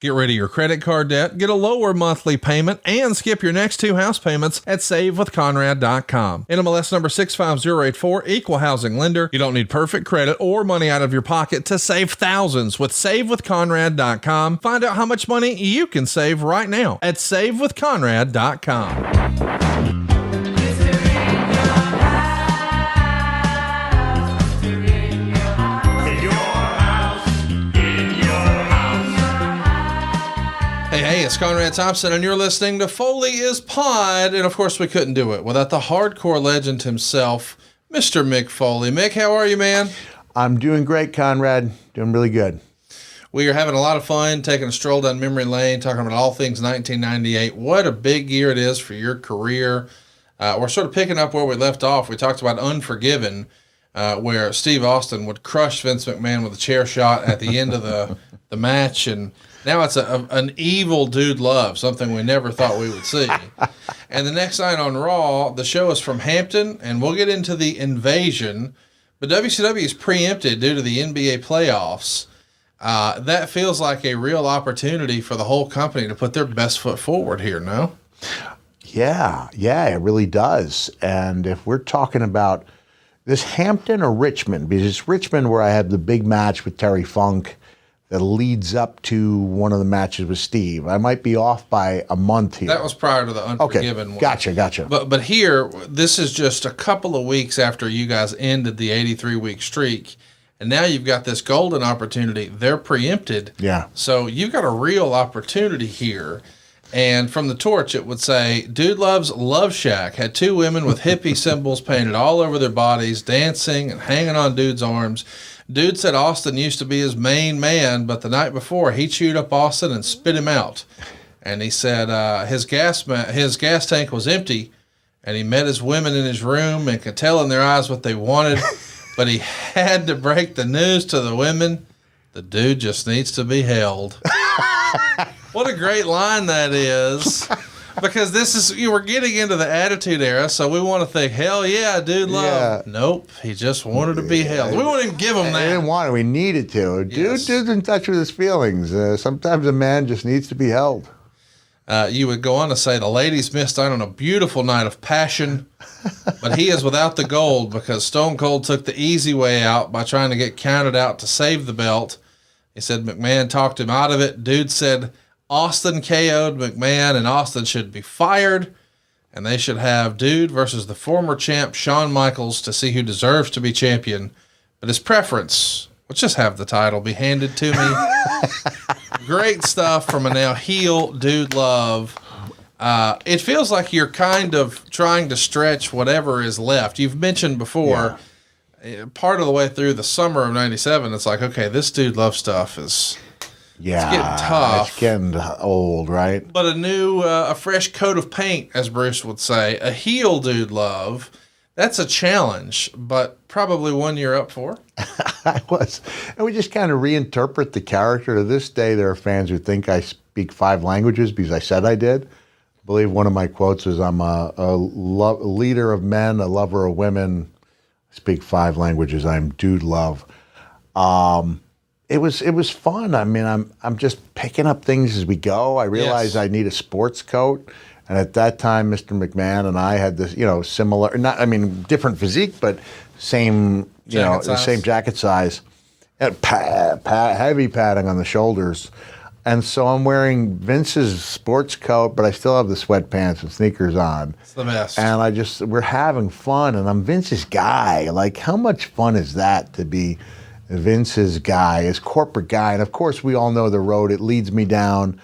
Get rid of your credit card debt, get a lower monthly payment, and skip your next 2 house payments at SaveWithConrad.com. NMLS number 65084, equal housing lender. You don't need perfect credit or money out of your pocket to save thousands with SaveWithConrad.com. Find out how much money you can save right now at SaveWithConrad.com. Hey, it's Conrad Thompson, and you're listening to Foley is Pod. And of course, we couldn't do it without the hardcore legend himself, Mr. Mick Foley. Mick, how are you, man? I'm doing great, Conrad. Doing really good. We are having a lot of fun, taking a stroll down memory lane, talking about all things 1998. What a big year it is for your career. We're sort of picking up where we left off. We talked about Unforgiven, where Steve Austin would crush Vince McMahon with a chair shot at the end of the match, and now it's an evil dude love, something we never thought we would see. And the next night on Raw, the show is from Hampton, and we'll get into the invasion. But WCW is preempted due to the NBA playoffs. That feels like a real opportunity for the whole company to put their best foot forward here, no? Yeah, it really does. And if we're talking about this Hampton or Richmond, because it's Richmond where I had the big match with Terry Funk that leads up to one of the matches with Steve. I might be off by a month here. That was prior to the Unforgiven one. Gotcha. But here, this is just a couple of weeks after you guys ended the 83-week streak, and now you've got this golden opportunity. They're preempted. Yeah. So you've got a real opportunity here. And from the torch, it would say, Dude Love's Love Shack had 2 women with hippie symbols painted all over their bodies, dancing and hanging on Dude's arms. Dude said Austin used to be his main man, but the night before he chewed up Austin and spit him out. And he said his gas tank was empty, and he met his women in his room and could tell in their eyes what they wanted, but he had to break the news to the women. The dude just needs to be held. What a great line that is. Because we're getting into the Attitude Era, so we want to think, hell yeah, Dude Love. Yeah. Nope, he just wanted to be held. We wouldn't even give him that. We didn't want it, we needed to. Yes. Dude's in touch with his feelings. Sometimes a man just needs to be held. You would go on to say, the ladies missed out on a beautiful night of passion, but he is without the gold because Stone Cold took the easy way out by trying to get counted out to save the belt. He said McMahon talked him out of it. Dude said Austin KO'd McMahon, and Austin should be fired, and they should have Dude versus the former champ Shawn Michaels to see who deserves to be champion. But his preference, let's just have the title be handed to me. Great stuff from a now heel Dude Love. It feels like you're kind of trying to stretch whatever is left. You've mentioned before, part of the way through the summer of 97, it's like, okay, this Dude Love stuff is... Yeah, it's getting tough. It's getting old, right? But a fresh coat of paint, as Bruce would say, a heel Dude Love, that's a challenge, but probably one you're up for. I was. And we just kind of reinterpret the character. To this day, there are fans who think I speak 5 languages because I said I did. I believe one of my quotes is, I'm a leader of men, a lover of women. I speak 5 languages. I'm Dude Love. It was fun. I mean, I'm just picking up things as we go. I realized I need a sports coat, and at that time, Mr. McMahon and I had this, similar, different physique, but same, same jacket size, and heavy padding on the shoulders, and so I'm wearing Vince's sports coat, but I still have the sweatpants and sneakers on. It's the best. And we're having fun, and I'm Vince's guy. Like, how much fun is that to be Vince's guy, his corporate guy? And of course, we all know the road it leads me down,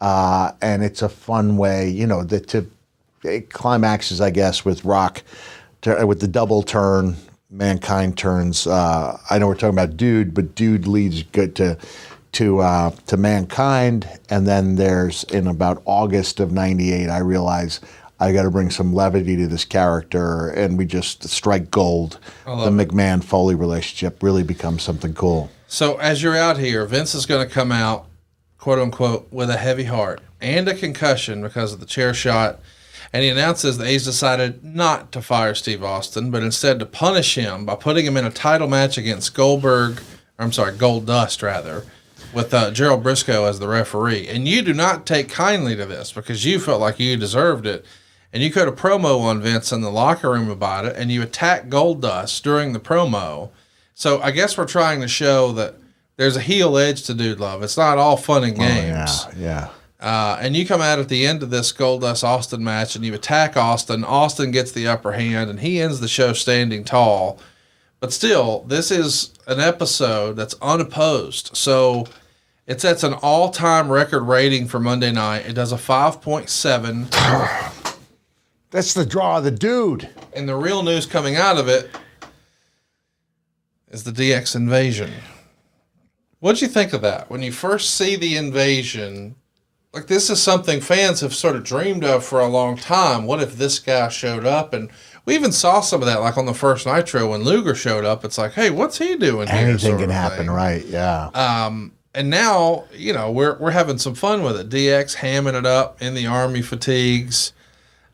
and it's a fun way, it climaxes, I guess, with Rock, with the double turn. Mankind turns. I know we're talking about Dude, but Dude leads good to Mankind, and then there's in about August of '98, I realize I got to bring some levity to this character, and we just strike gold. The McMahon-Foley relationship really becomes something cool. So as you're out here, Vince is going to come out, quote unquote, with a heavy heart and a concussion because of the chair shot, and he announces that he's decided not to fire Steve Austin, but instead to punish him by putting him in a title match against Goldust, with Gerald Briscoe as the referee. And you do not take kindly to this because you felt like you deserved it. And you cut a promo on Vince in the locker room about it, and you attacked Goldust during the promo. So I guess we're trying to show that there's a heel edge to Dude Love. It's not all fun and games. Oh, yeah. And you come out at the end of this Goldust-Austin match, and you attack Austin. Austin gets the upper hand, and he ends the show standing tall. But still, this is an episode that's unopposed. So it sets an all-time record rating for Monday night. It does a 5.7. That's the draw of the Dude. And the real news coming out of it is the DX invasion. What'd you think of that? When you first see the invasion, like this is something fans have sort of dreamed of for a long time. What if this guy showed up? And we even saw some of that, like on the first Nitro when Luger showed up. It's like, hey, what's he doing here? Anything can happen, right? Yeah. And now, we're having some fun with it. DX hamming it up in the army fatigues.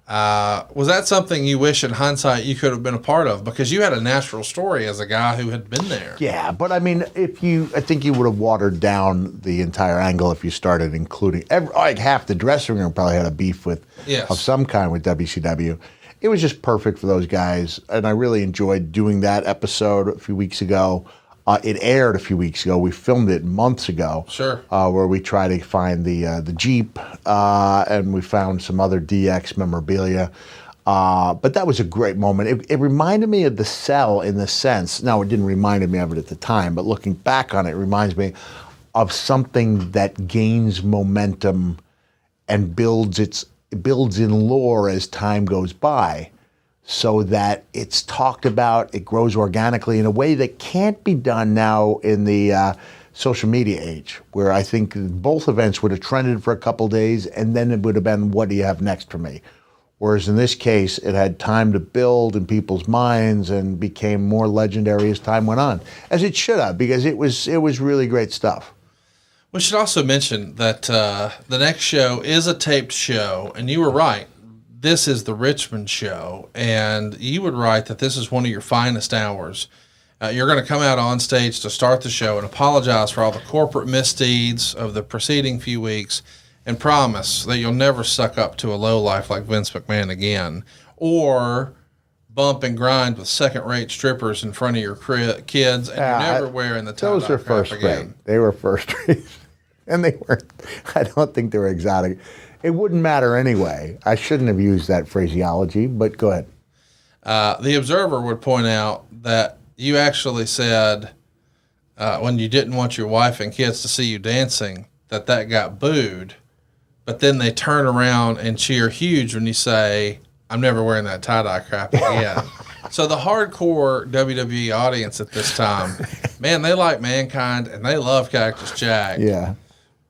Was that something you wish in hindsight you could have been a part of? Because you had a natural story as a guy who had been there. Yeah, but I mean, I think you would have watered down the entire angle if you started including, like half the dressing room probably had a beef of some kind with WCW. It was just perfect for those guys, and I really enjoyed doing that episode a few weeks ago. It aired a few weeks ago. We filmed it months ago. Sure. Where we try to find the Jeep, and we found some other DX memorabilia. But that was a great moment. It reminded me of the Cell in the sense, now it didn't remind me of it at the time, but looking back on it, it reminds me of something that gains momentum and builds in lore as time goes by, so that it's talked about, it grows organically in a way that can't be done now in the social media age, where I think both events would have trended for a couple days, and then it would have been, what do you have next for me? Whereas in this case, it had time to build in people's minds and became more legendary as time went on, as it should have, because it was really great stuff. We should also mention that the next show is a taped show, and you were right. This is the Richmond show, and you would write that this is one of your finest hours. You're going to come out on stage to start the show and apologize for all the corporate misdeeds of the preceding few weeks and promise that you'll never suck up to a lowlife like Vince McMahon again, or bump and grind with second-rate strippers in front of your kids, and you're never wearing the tie-dye those are crap first again. rate. They were first rate, and they weren't. I don't think they were exotic. It wouldn't matter anyway. I shouldn't have used that phraseology, but go ahead. The Observer would point out that you actually said when you didn't want your wife and kids to see you dancing, that got booed, but then they turn around and cheer huge when you say, I'm never wearing that tie-dye crap again. So the hardcore WWE audience at this time, man, they like Mankind and they love Cactus Jack. Yeah.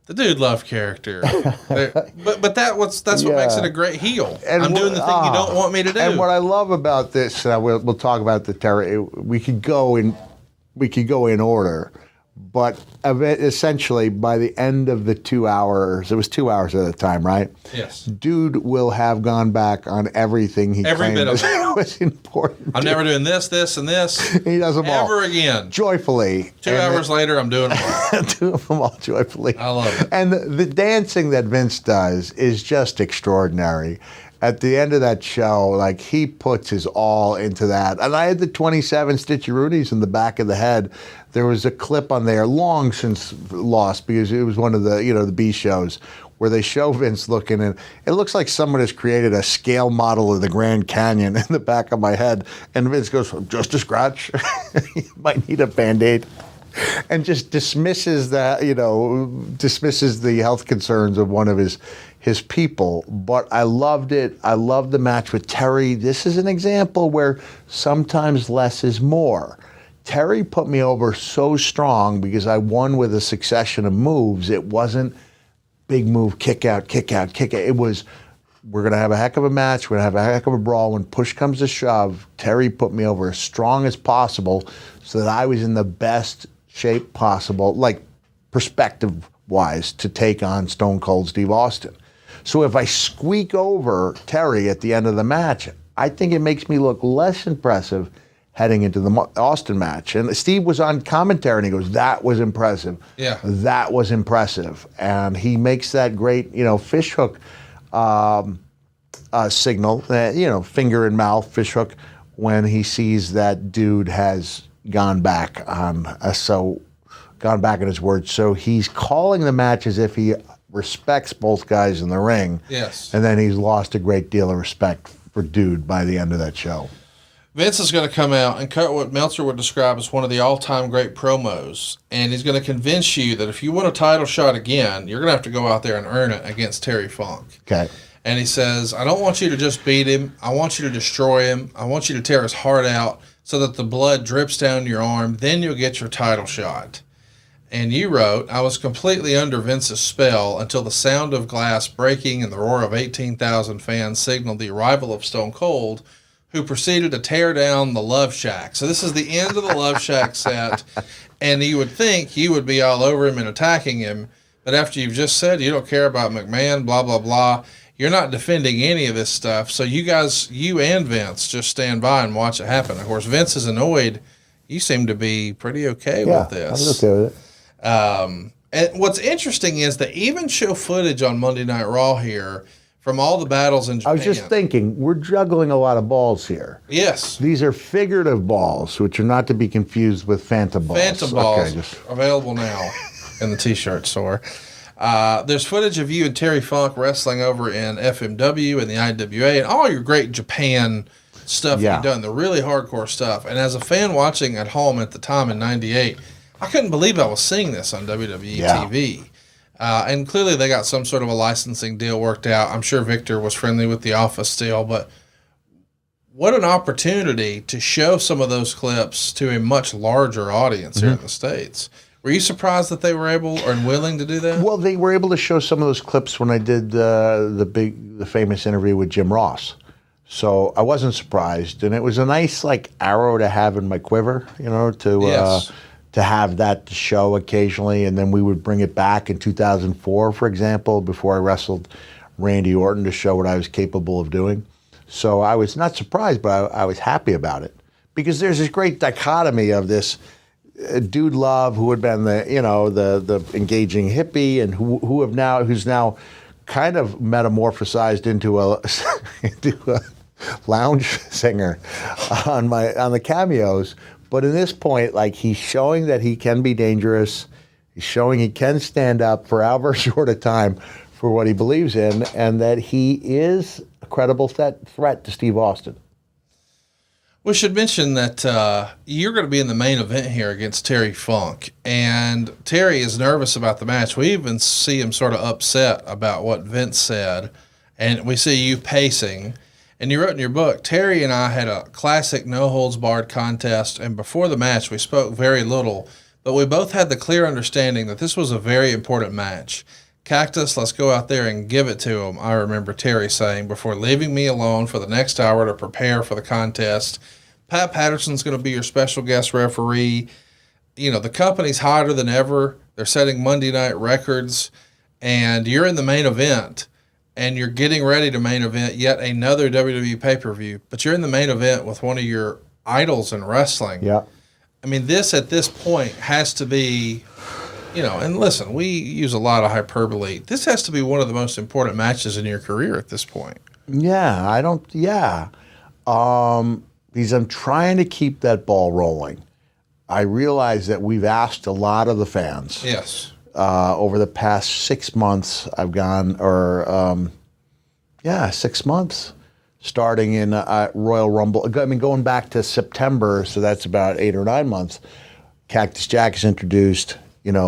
The dude loved character. but that's what makes it a great heel. And I'm doing the thing you don't want me to do. And what I love about this, we'll talk about the terror. We could go in order, but essentially by the end of the 2 hours, it was 2 hours at a time, right? Yes. Dude will have gone back on everything he Every claimed bit of it was important. I'm never doing this, and this. He does them all. Ever again. Joyfully. 2 hours later, I'm doing them all. Doing them all joyfully. I love it. And the dancing that Vince does is just extraordinary. At the end of that show, like, he puts his all into that. And I had the 27 stitcheroonies in the back of the head. There was a clip on there, long since lost, because it was one of the, the B shows, where they show Vince looking, and it looks like someone has created a scale model of the Grand Canyon in the back of my head. And Vince goes, just a scratch. You might need a Band-Aid. And just dismisses that, dismisses the health concerns of one of his people. But I loved it. I loved the match with Terry. This is an example where sometimes less is more. Terry put me over so strong because I won with a succession of moves. It wasn't big move, kick out, kick out, kick out. It was, we're going to have a heck of a match. We're going to have a heck of a brawl. When push comes to shove, Terry put me over as strong as possible so that I was in the best shape possible, like perspective-wise, to take on Stone Cold Steve Austin. So if I squeak over Terry at the end of the match, I think it makes me look less impressive heading into the Austin match. And Steve was on commentary, and he goes, "That was impressive. Yeah. That was impressive." And he makes that great, fish hook signal, finger in mouth, fish hook, when he sees that dude has gone back in his word. So he's calling the match as if he respects both guys in the ring. Yes. And then he's lost a great deal of respect for Dude by the end of that show. Vince is going to come out and cut what Meltzer would describe as one of the all-time great promos, and he's going to convince you that if you want a title shot again, you're going to have to go out there and earn it against Terry Funk. Okay. And he says, I don't want you to just beat him. I want you to destroy him. I want you to tear his heart out so that the blood drips down your arm. Then you'll get your title shot. And you wrote, I was completely under Vince's spell until the sound of glass breaking and the roar of 18,000 fans signaled the arrival of Stone Cold, who proceeded to tear down the Love Shack. So this is the end of the Love Shack set, and you would think you would be all over him and attacking him, but after you've just said you don't care about McMahon, blah, blah, blah, you're not defending any of this stuff. So you guys, you and Vince, just stand by and watch it happen. Of course, Vince is annoyed. You seem to be pretty okay with this. I was okay with it. And what's interesting is they even show footage on Monday Night Raw here from all the battles in Japan. I was just thinking, we're juggling a lot of balls here. Yes. These are figurative balls, which are not to be confused with phantom balls. Phantom balls available now in the T-shirt store. There's footage of you and Terry Funk wrestling over in FMW and the IWA and all your great Japan stuff you've done, the really hardcore stuff. And as a fan watching at home at the time in '98, I couldn't believe I was seeing this on WWE TV. And clearly they got some sort of a licensing deal worked out. I'm sure Victor was friendly with the office still, but what an opportunity to show some of those clips to a much larger audience here in the States. Were you surprised that they were able and willing to do that? Well, they were able to show some of those clips when I did the famous interview with Jim Ross. So I wasn't surprised, and it was a nice arrow to have in my quiver, to have that to show occasionally, and then we would bring it back in 2004, for example, before I wrestled Randy Orton to show what I was capable of doing. So I was not surprised, but I was happy about it, because there's this great dichotomy of this Dude Love, who had been the engaging hippie, and who's now kind of metamorphosized into a lounge singer on the cameos. But in this point, he's showing that he can be dangerous. He's showing he can stand up for however short a time for what he believes in, and that he is a credible threat to Steve Austin. We should mention that you're going to be in the main event here against Terry Funk, and Terry is nervous about the match. We even see him sort of upset about what Vince said, and we see you pacing. And you wrote in your book, Terry and I had a classic no-holds-barred contest, and before the match we spoke very little, but we both had the clear understanding that this was a very important match. Cactus, let's go out there and give it to him, I remember Terry saying, before leaving me alone for the next hour to prepare for the contest. Pat Patterson's going to be your special guest referee. The company's hotter than ever. They're setting Monday night records, and you're in the main event. And you're getting ready to main event yet another WWE pay-per-view, but you're in the main event with one of your idols in wrestling. Yeah. I mean, this at this point has to be, and listen, we use a lot of hyperbole. This has to be one of the most important matches in your career at this point. Yeah, because I'm trying to keep that ball rolling. I realize that we've asked a lot of the fans. Yes. Over the past 6 months, I've gone, 6 months, starting in Royal Rumble. I mean, going back to September, so that's about 8 or 9 months. Cactus Jack is introduced.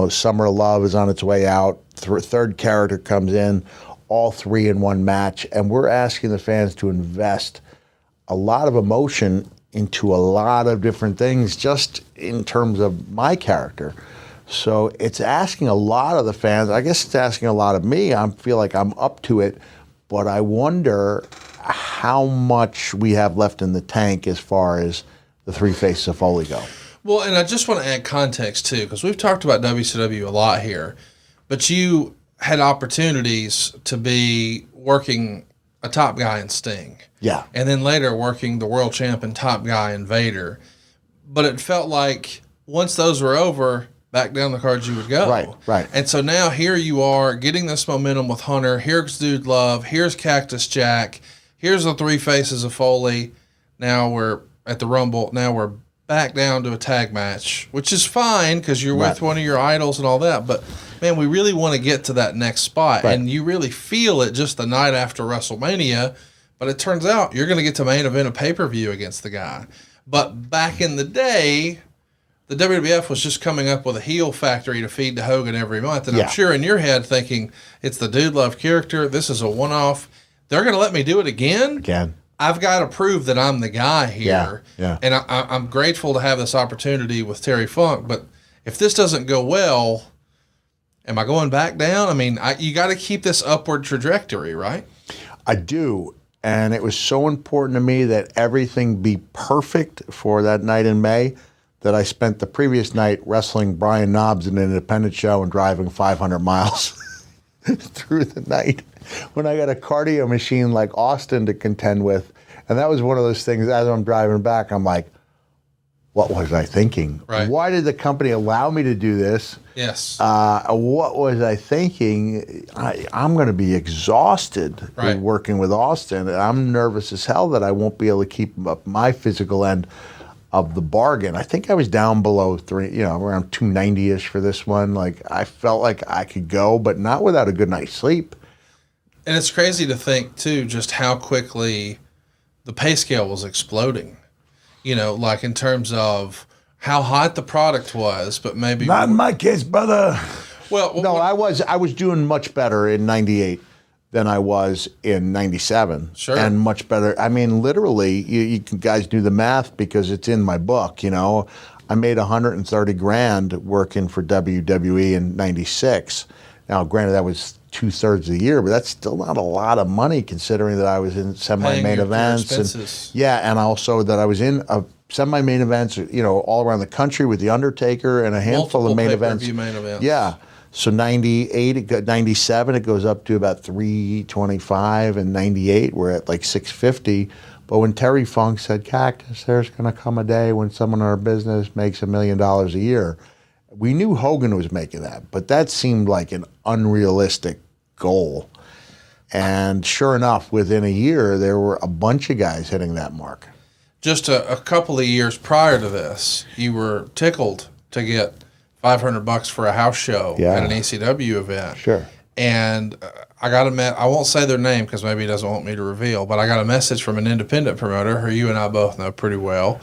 Summer of Love is on its way out. Third character comes in, all three in one match. And we're asking the fans to invest a lot of emotion into a lot of different things just in terms of my character. So it's asking a lot of the fans. I guess it's asking a lot of me. I feel like I'm up to it, but I wonder how much we have left in the tank as far as the three faces of Foley go. Well, and I just want to add context, too, because we've talked about WCW a lot here, but you had opportunities to be working a top guy in Sting. Yeah. And then later working the world champ and top guy in Vader. but it felt like once those were over, back down the cards you would go. Right. And so now here you are getting this momentum with Hunter. Here's Dude Love. Here's Cactus Jack. Here's the three faces of Foley. Now we're at the Rumble. Now we're back down to a tag match, which is fine because you're with one of your idols and all that. But, man, we really want to get to that next spot. Right. And you really feel it just the night after WrestleMania. But it turns out you're going to get to main event a pay-per-view against the guy. But back in the day, the WWF was just coming up with a heel factory to feed to Hogan every month. And I'm sure in your head thinking, it's the Dude Love character. This is a one-off. They're going to let me do it again? I've got to prove that I'm the guy here. Yeah. And I'm grateful to have this opportunity with Terry Funk. But if this doesn't go well, am I going back down? I mean, you got to keep this upward trajectory, right? I do. And it was so important to me that everything be perfect for that night in May that I spent the previous night wrestling Brian Knobs in an independent show and driving 500 miles through the night when I got a cardio machine like Austin to contend with. And that was one of those things, as I'm driving back, I'm like, what was I thinking? Right. Why did the company allow me to do this? Yes. What was I thinking? I'm going to be exhausted with working with Austin. And I'm nervous as hell that I won't be able to keep up my physical end of the bargain. I think I was down below around 290-ish for this one. Like, I felt like I could go, but not without a good night's sleep. And it's crazy to think, too, just how quickly the pay scale was exploding. You know, like in terms of how hot the product was, but maybe... Not in my case, brother. Well, no, I was doing much better in 98 than I was in 97. Sure. And much better. I mean, literally, you guys do the math because it's in my book, you know. I made $130,000 working for WWE in 96. Now, granted, that was 2/3 of the year, but that's still not a lot of money considering that I was in semi-main events. And also that I was in semi-main events, you know, all around the country with The Undertaker and a handful of main events. Yeah. So 98, 97, it goes up to about 325, and 98, we're at like 650. But when Terry Funk said, Cactus, there's going to come a day when someone in our business makes $1 million a year, we knew Hogan was making that, but that seemed like an unrealistic goal. And sure enough, within a year, there were a bunch of guys hitting that mark. Just a couple of years prior to this, you were tickled to get $500 for a house show at an ECW event. Sure. And I got I won't say their name because maybe he doesn't want me to reveal, but I got a message from an independent promoter who you and I both know pretty well.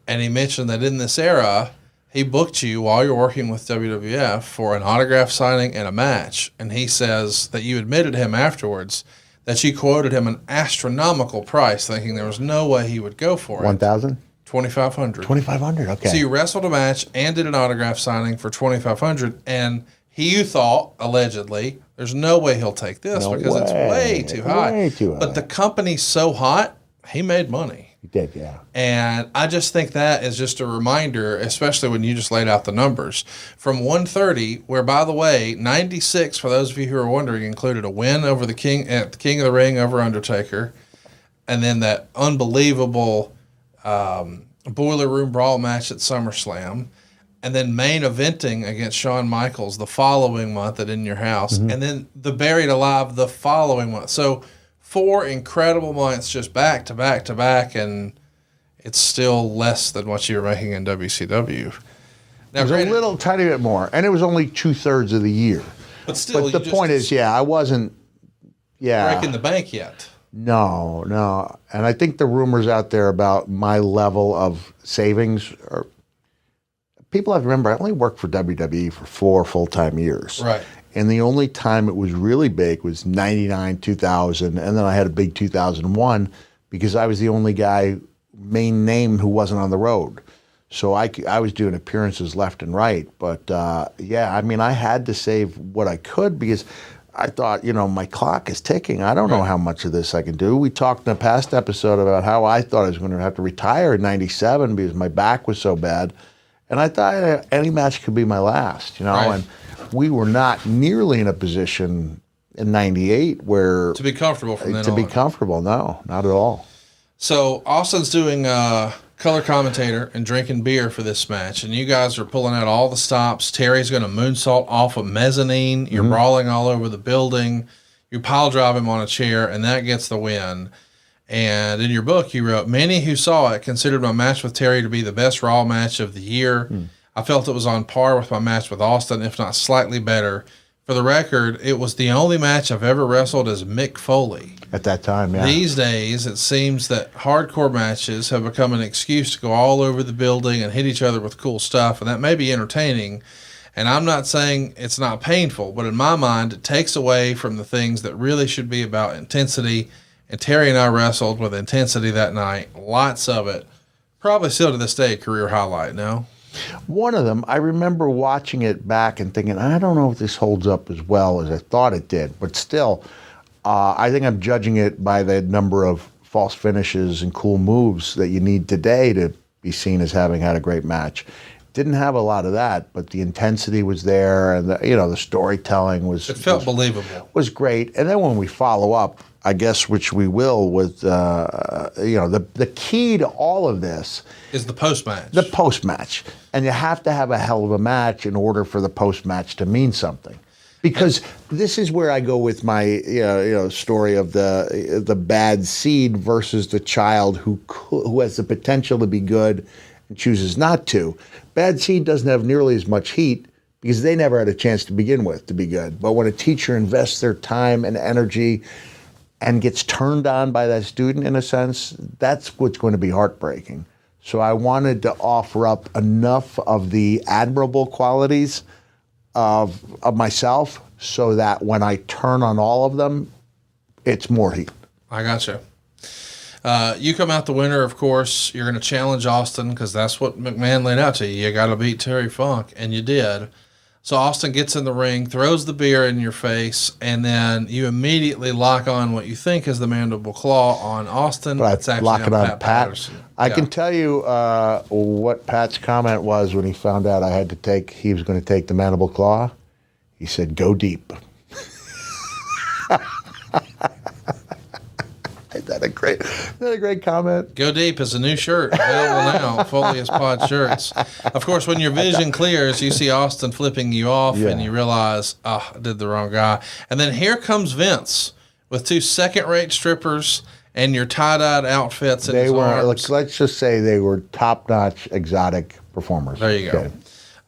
And he mentioned that in this era, he booked you while you're working with WWF for an autograph signing and a match. And he says that you admitted him afterwards that you quoted him an astronomical price, thinking there was no way he would go for it. 1,000? 2,500. 2,500, okay. So you wrestled a match and did an autograph signing for 2,500, and you thought, allegedly, there's no way he'll take this because it's way too high. Way too high. But the company's so hot, he made money. He did, yeah. And I just think that is just a reminder, especially when you just laid out the numbers. From 130, where, by the way, 96, for those of you who are wondering, included a win over the King of the Ring over Undertaker, and then that unbelievable Boiler Room Brawl match at SummerSlam, and then main eventing against Shawn Michaels the following month at In Your House, and then the Buried Alive the following month. So 4 incredible months just back to back to back, and it's still less than what you were making in WCW. Now, it was a little tiny bit more, and it was only 2/3 of the year. But still, the point is, I wasn't breaking the bank yet. No. And I think the rumors out there about my level of savings are, people have to remember, I only worked for WWE for 4 full-time years. Right. And the only time it was really big was 99, 2000, and then I had a big 2001 because I was the only guy, main name, who wasn't on the road. So I was doing appearances left and right. But, I mean, I had to save what I could because I thought, my clock is ticking. I don't know how much of this I can do. We talked in a past episode about how I thought I was going to have to retire in 97 because my back was so bad. And I thought any match could be my last, and we were not nearly in a position in 98 where... To be comfortable from then on. To be comfortable, no, not at all. So Austin's doing color commentator and drinking beer for this match, and you guys are pulling out all the stops. Terry's going to moonsault off a mezzanine. You're brawling all over the building. You pile drive him on a chair, and that gets the win. And in your book, you wrote, many who saw it considered my match with Terry to be the best Raw match of the year. I felt it was on par with my match with Austin, if not slightly better. For the record, it was the only match I've ever wrestled as Mick Foley. At that time, yeah. These days, it seems that hardcore matches have become an excuse to go all over the building and hit each other with cool stuff, and that may be entertaining. And I'm not saying it's not painful, but in my mind, it takes away from the things that really should be about intensity. And Terry and I wrestled with intensity that night, lots of it. Probably still to this day a career highlight, no? One of them, I remember watching it back and thinking, I don't know if this holds up as well as I thought it did. But still, I think I'm judging it by the number of false finishes and cool moves that you need today to be seen as having had a great match. Didn't have a lot of that, but the intensity was there, and the storytelling was. It felt believable. Was great, and then when we follow up, I guess, which we will, with the key to all of this is the post match. The post match, and you have to have a hell of a match in order for the post match to mean something. Because this is where I go with my story of the bad seed versus the child who has the potential to be good and chooses not to. Bad seed doesn't have nearly as much heat because they never had a chance to begin with to be good. But when a teacher invests their time and energy and gets turned on by that student, in a sense, that's what's going to be heartbreaking. So I wanted to offer up enough of the admirable qualities of myself so that when I turn on all of them, it's more heat. I gotcha. You come out the winner, of course. You're going to challenge Austin because that's what McMahon laid out to you. You got to beat Terry Funk, and you did. So Austin gets in the ring, throws the beer in your face, and then you immediately lock on what you think is the mandible claw on Austin. But it's actually lock it on Pat. Patterson. I can tell you what Pat's comment was when he found out he was going to take the mandible claw. He said, "Go deep." Isn't that a great comment? Go Deep is a new shirt available now. Foley is Pod shirts. Of course, when your vision clears, you see Austin flipping you off, and you realize, I did the wrong guy. And then here comes Vince with two second-rate strippers and your tie-dyed outfits in his arms. Let's just say they were top-notch exotic performers. There you go.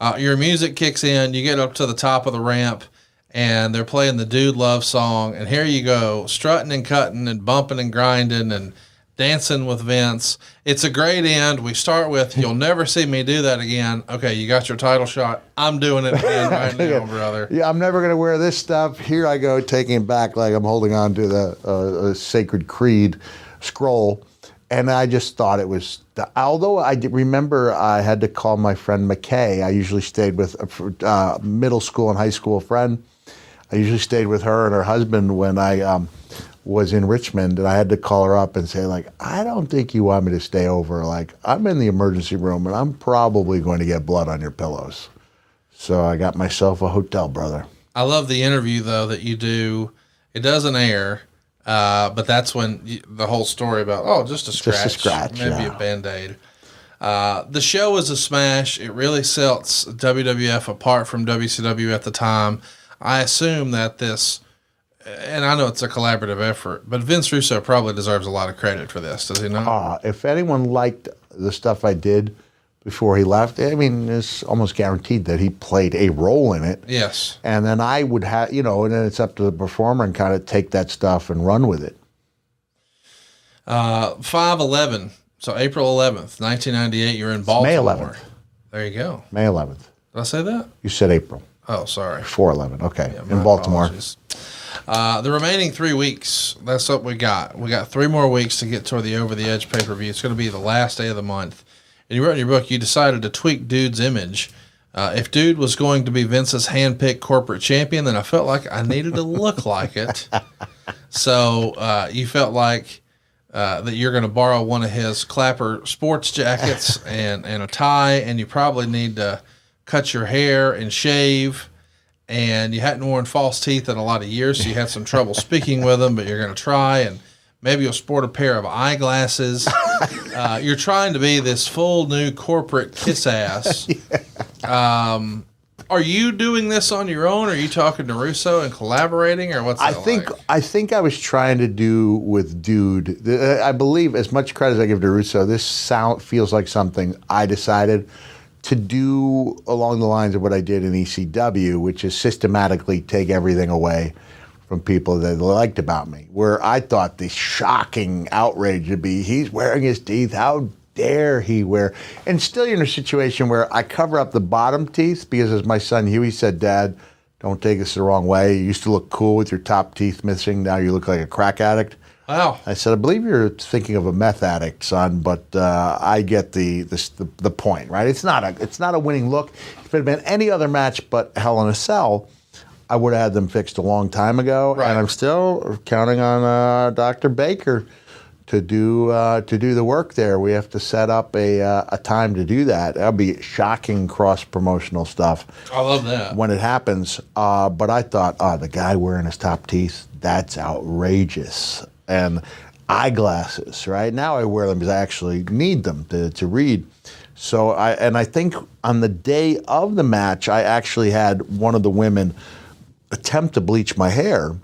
Okay. Your music kicks in. You get up to the top of the ramp, and they're playing the Dude Love song, and here you go, strutting and cutting and bumping and grinding and dancing with Vince. It's a great end. We start with, "You'll never see me do that again." Okay, you got your title shot. I'm doing it again right now, brother. Yeah, I'm never going to wear this stuff. Here I go, taking it back like I'm holding on to the Sacred Creed scroll. And I just thought it was, although I remember I had to call my friend McKay. I usually stayed with a middle school and high school friend. I usually stayed with her and her husband when I was in Richmond, and I had to call her up and say, I don't think you want me to stay over. I'm in the emergency room, and I'm probably going to get blood on your pillows. So I got myself a hotel, brother. I love the interview, though, that you do. It doesn't air, but that's when the whole story about, just a scratch. Maybe a Band-Aid. The show is a smash. It really sets WWF apart from WCW at the time. I assume that this, and I know it's a collaborative effort, but Vince Russo probably deserves a lot of credit for this, does he not? If anyone liked the stuff I did before he left, I mean, it's almost guaranteed that he played a role in it. Yes. And then I would have, and then it's up to the performer and kind of take that stuff and run with it. 5/11, so April 11th, 1998, you're in Baltimore. May 11th. There you go. May 11th. Did I say that? You said April. Oh, sorry. 4/11. Okay. Yeah, in Baltimore. Apologies. The remaining 3 weeks, that's what we got. We got 3 more weeks to get toward the Over the Edge pay-per-view. It's going to be the last day of the month. And you wrote in your book, you decided to tweak Dude's image. If Dude was going to be Vince's hand-picked corporate champion, then I felt like I needed to look like it. So you felt like that you're going to borrow one of his Clapper sports jackets and a tie, and you probably need to cut your hair and shave, and you hadn't worn false teeth in a lot of years, so you had some trouble speaking with them, but you're going to try, and maybe you'll sport a pair of eyeglasses. You're trying to be this full new corporate kiss ass. Are you doing this on your own? Or are you talking to Russo and collaborating, or what's that I think I was trying to do with Dude. I believe, as much credit as I give to Russo, this feels like something I decided to do along the lines of what I did in ECW, which is systematically take everything away from people that they liked about me. Where I thought the shocking outrage would be, he's wearing his teeth, how dare he wear? And still you're in a situation where I cover up the bottom teeth because, as my son Huey said, Dad, don't take this the wrong way. You used to look cool with your top teeth missing. Now you look like a crack addict. Wow. I said, I believe you're thinking of a meth addict, son, but I get the point, right? It's not a winning look. If it had been any other match but Hell in a Cell, I would have had them fixed a long time ago. Right. And I'm still counting on Dr. Baker to do the work there. We have to set up a time to do that. That'll be shocking cross-promotional stuff. I love that. When it happens. But I thought, the guy wearing his top teeth, that's outrageous. And eyeglasses, right? Now I wear them because I actually need them to read. So I think on the day of the match, I actually had one of the women attempt to bleach my hair.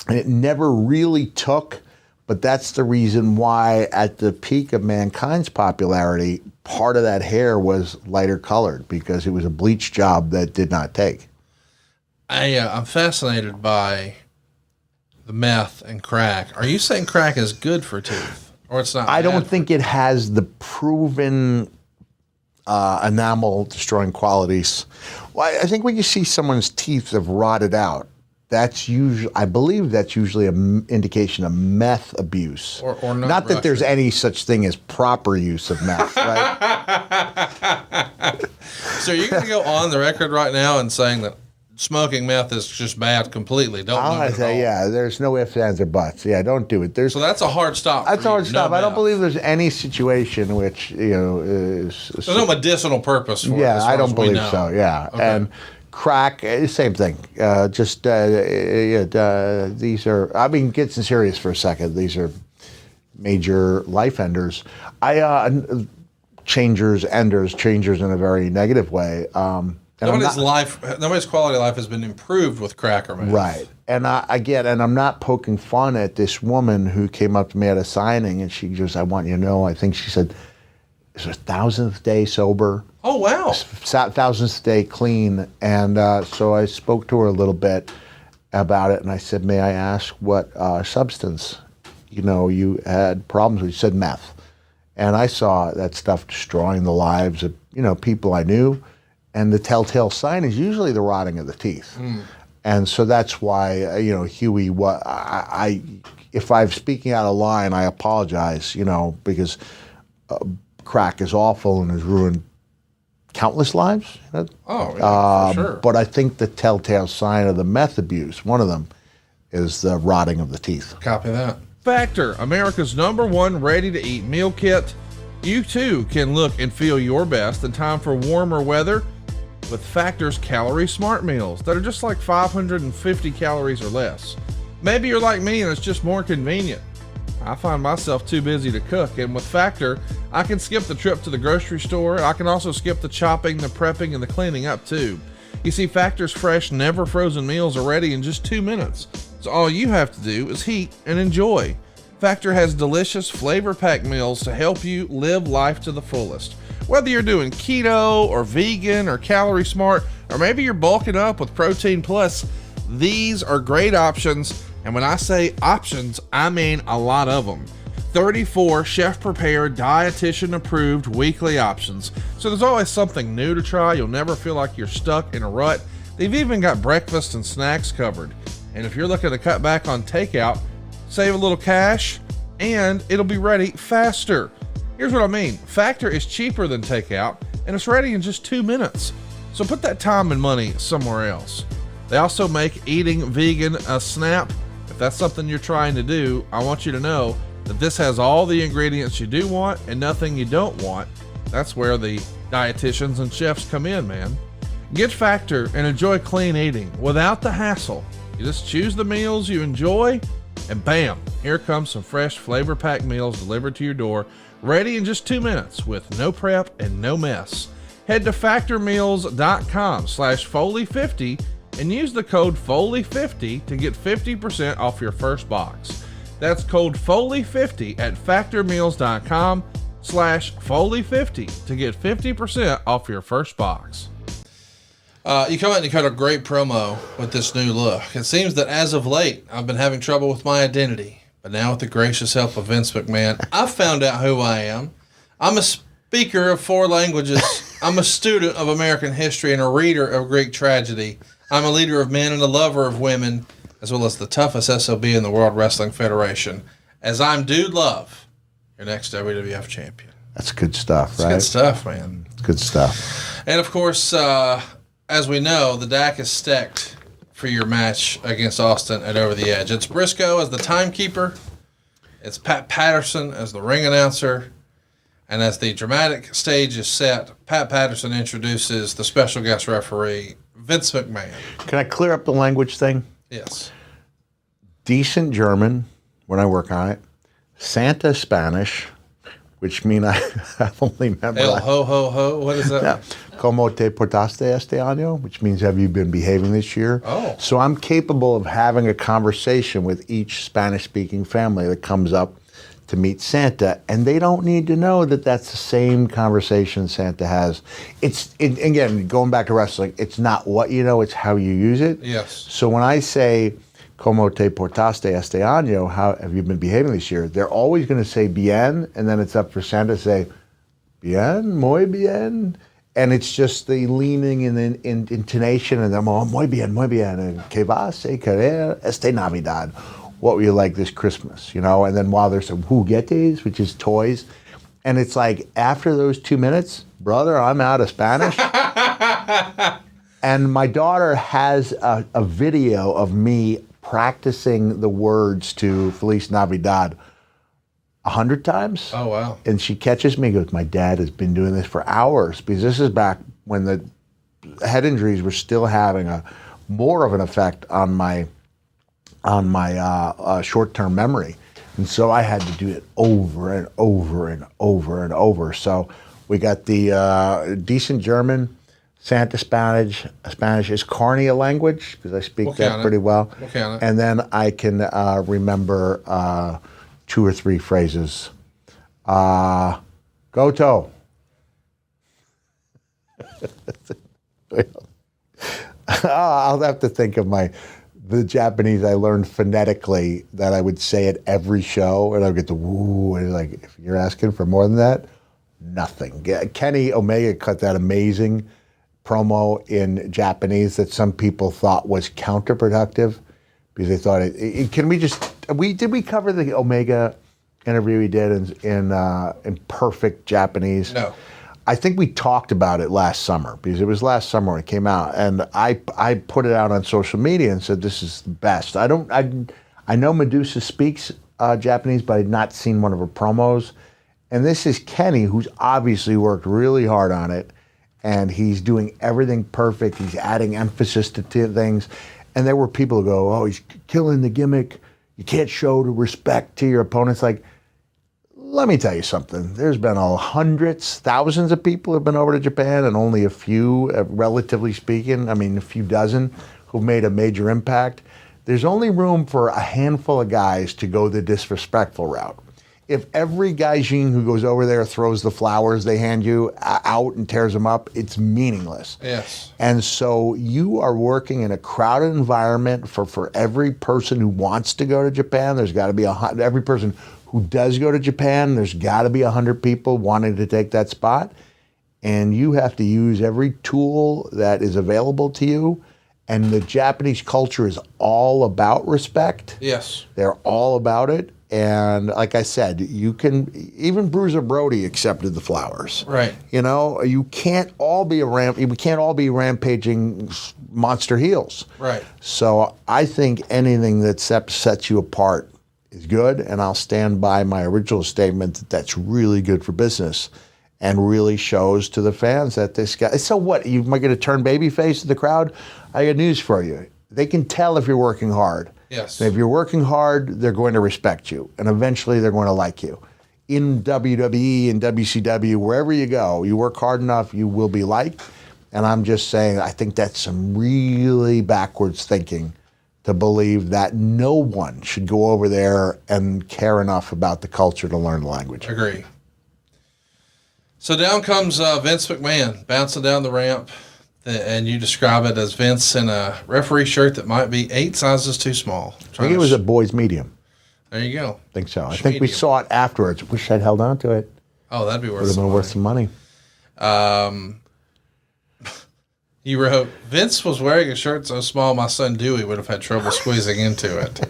And it never really took. But that's the reason why, at the peak of Mankind's popularity, part of that hair was lighter colored because it was a bleach job that did not take. I'm fascinated by the meth and crack. Are you saying crack is good for teeth, or it's not? I don't think it has the proven enamel destroying qualities. Well, I think when you see someone's teeth have rotted out, I believe that's usually an indication of meth abuse. Or not that there's any such thing as proper use of meth, right? So you're going to go on the record right now and saying that smoking meth is just bad completely. Don't do it at all. Yeah, there's no ifs, ands, or buts. Yeah, don't do it. So that's a hard stop. That's a hard stop. No I don't meth. believe there's any situation which, is... There's no medicinal purpose for it. Yeah, as far I don't as we believe know. so, yeah. Okay. And crack, same thing. These are, I mean, getting serious for a second. These are major life enders. Changers in a very negative way. Nobody's quality of life has been improved with crack or meth. Right. And and I'm not poking fun at this woman who came up to me at a signing and she goes, I want you to know, I think she said, it's her 1,000th day sober. Oh, wow. 1,000th day clean. And so I spoke to her a little bit about it and I said, may I ask what substance, you had problems with? She said meth. And I saw that stuff destroying the lives of, people I knew. And the telltale sign is usually the rotting of the teeth. Mm. And so that's why, Huey, if I'm speaking out of line, I apologize, because crack is awful and has ruined countless lives. Oh, yeah, for sure. But I think the telltale sign of the meth abuse, one of them, is the rotting of the teeth. Copy that. Factor, America's #1 ready-to-eat meal kit. You too can look and feel your best in time for warmer weather with Factor's Calorie Smart Meals that are just like 550 calories or less. Maybe you're like me and it's just more convenient. I find myself too busy to cook, and with Factor, I can skip the trip to the grocery store. I can also skip the chopping, the prepping, and the cleaning up too. You see, Factor's fresh, never frozen meals are ready in just 2 minutes. So all you have to do is heat and enjoy. Factor has delicious, flavor-packed meals to help you live life to the fullest. Whether you're doing keto or vegan or calorie smart, or maybe you're bulking up with Protein Plus, these are great options. And when I say options, I mean a lot of them. 34 chef-prepared, dietitian-approved weekly options. So there's always something new to try. You'll never feel like you're stuck in a rut. They've even got breakfast and snacks covered. And if you're looking to cut back on takeout, save a little cash, and it'll be ready faster. Here's what I mean. Factor is cheaper than takeout, and it's ready in just 2 minutes. So put that time and money somewhere else. They also make eating vegan a snap. If that's something you're trying to do, I want you to know that this has all the ingredients you do want and nothing you don't want. That's where the dietitians and chefs come in, man. Get Factor and enjoy clean eating without the hassle. You just choose the meals you enjoy, and bam, Here comes some fresh flavor-packed meals delivered to your door, ready in just 2 minutes with no prep and no mess. Head to factormeals.com/Foley50 and use the code Foley50 to get 50% off your first box. That's code Foley50 at factormeals.com/Foley50 to get 50% off your first box. You come out and you cut a great promo with this new look. It seems that as of late, I've been having trouble with my identity. But now with the gracious help of Vince McMahon, I've found out who I am. I'm a speaker of 4 languages. I'm a student of American history and a reader of Greek tragedy. I'm a leader of men and a lover of women, as well as the toughest SOB in the World Wrestling Federation. As I'm Dude Love, your next WWF champion. That's good stuff, right? It's good stuff, man. It's good stuff. And of course, as we know, the deck is stacked for your match against Austin at Over the Edge. It's Briscoe as the timekeeper. It's Pat Patterson as the ring announcer. And as the dramatic stage is set, Pat Patterson introduces the special guest referee, Vince McMahon. Can I clear up the language thing? Yes. Decent German, when I work on it. Santa Spanish, which mean I've only El memorized. ho ho ho. What is that? Yeah. Como te portaste este año, which means have you been behaving this year? Oh. So I'm capable of having a conversation with each Spanish-speaking family that comes up to meet Santa, and they don't need to know that that's the same conversation Santa has. Again, going back to wrestling, it's not what you know, it's how you use it. Yes. So when I say, como te portaste este año, how have you been behaving this year? They're always going to say bien, and then it's up for Santa to say, bien, muy bien. And it's just the leaning and the intonation, and them all, muy bien, and que vas a querer esta Navidad. What will you like this Christmas, you know? And then while there's some juguetes, which is toys, and it's like, after those 2 minutes, brother, I'm out of Spanish. And my daughter has a video of me practicing the words to Feliz Navidad 100 times. Oh, wow. And she catches me and goes, my dad has been doing this for hours, because this is back when the head injuries were still having more of an effect on my short-term memory. And so I had to do it over and over and over and over. So we got the decent German, Santa Spanish. Is Carney a language? Because I speak that pretty well. And then I can remember 2 or 3 phrases. Goto. I'll have to think of the Japanese I learned phonetically that I would say at every show, and I would get the woo, and like, if you're asking for more than that, nothing. Kenny Omega cut that amazing promo in Japanese that some people thought was counterproductive because they thought did we cover the Omega interview he did in perfect Japanese? No. I think we talked about it last summer, because it was last summer when it came out, and I put it out on social media and said this is the best. I know Medusa speaks Japanese, but I'd not seen one of her promos, and this is Kenny, who's obviously worked really hard on it, and he's doing everything perfect. He's adding emphasis to things, and there were people who go, "Oh, he's killing the gimmick. You can't show the respect to your opponents." Like, let me tell you something. There's been hundreds, thousands of people have been over to Japan, and only a few, relatively speaking, a few dozen, who've made a major impact. There's only room for a handful of guys to go the disrespectful route. If every gaijin who goes over there throws the flowers they hand you out and tears them up, it's meaningless. Yes. And so you are working in a crowded environment for every person who wants to go to Japan. There's got to be every person who does go to Japan, there's got to be 100 people wanting to take that spot. And you have to use every tool that is available to you. And the Japanese culture is all about respect. Yes. They're all about it. And like I said, even Bruiser Brody accepted the flowers. Right. You know, we can't all be rampaging monster heels. Right. So I think anything that sets you apart is good, and I'll stand by my original statement that that's really good for business and really shows to the fans that this guy, so what, you might get a turn babyface to the crowd? I got news for you. They can tell if you're working hard. Yes. And if you're working hard, they're going to respect you, and eventually they're going to like you. In WWE and WCW, wherever you go, you work hard enough, you will be liked. And I'm just saying, I think that's some really backwards thinking to believe that no one should go over there and care enough about the culture to learn the language. Agree. So down comes Vince McMahon bouncing down the ramp, and you describe it as Vince in a referee shirt that might be 8 sizes too small. I think it was a boy's medium. There you go. I think so. I think we saw it afterwards. Wish I'd held on to it. Oh, that'd be worth Would have been worth some money. You wrote, Vince was wearing a shirt so small my son Dewey would have had trouble squeezing into it.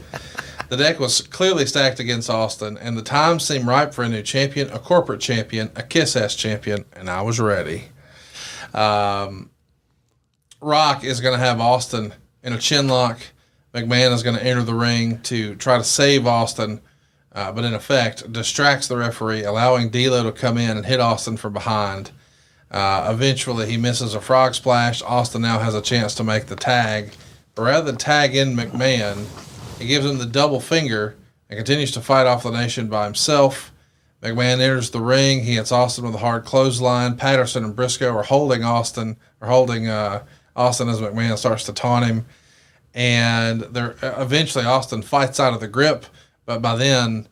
The deck was clearly stacked against Austin, and the time seemed ripe for a new champion, a corporate champion, a kiss-ass champion, and I was ready. Rock is going to have Austin in a chin lock. McMahon is going to enter the ring to try to save Austin, but in effect distracts the referee, allowing D'Lo to come in and hit Austin from behind. Eventually, he misses a frog splash. Austin now has a chance to make the tag. But rather than tag in McMahon, he gives him the double finger and continues to fight off the nation by himself. McMahon enters the ring. He hits Austin with a hard clothesline. Patterson and Briscoe are holding Austin as McMahon starts to taunt him. And eventually Austin fights out of the grip, but by then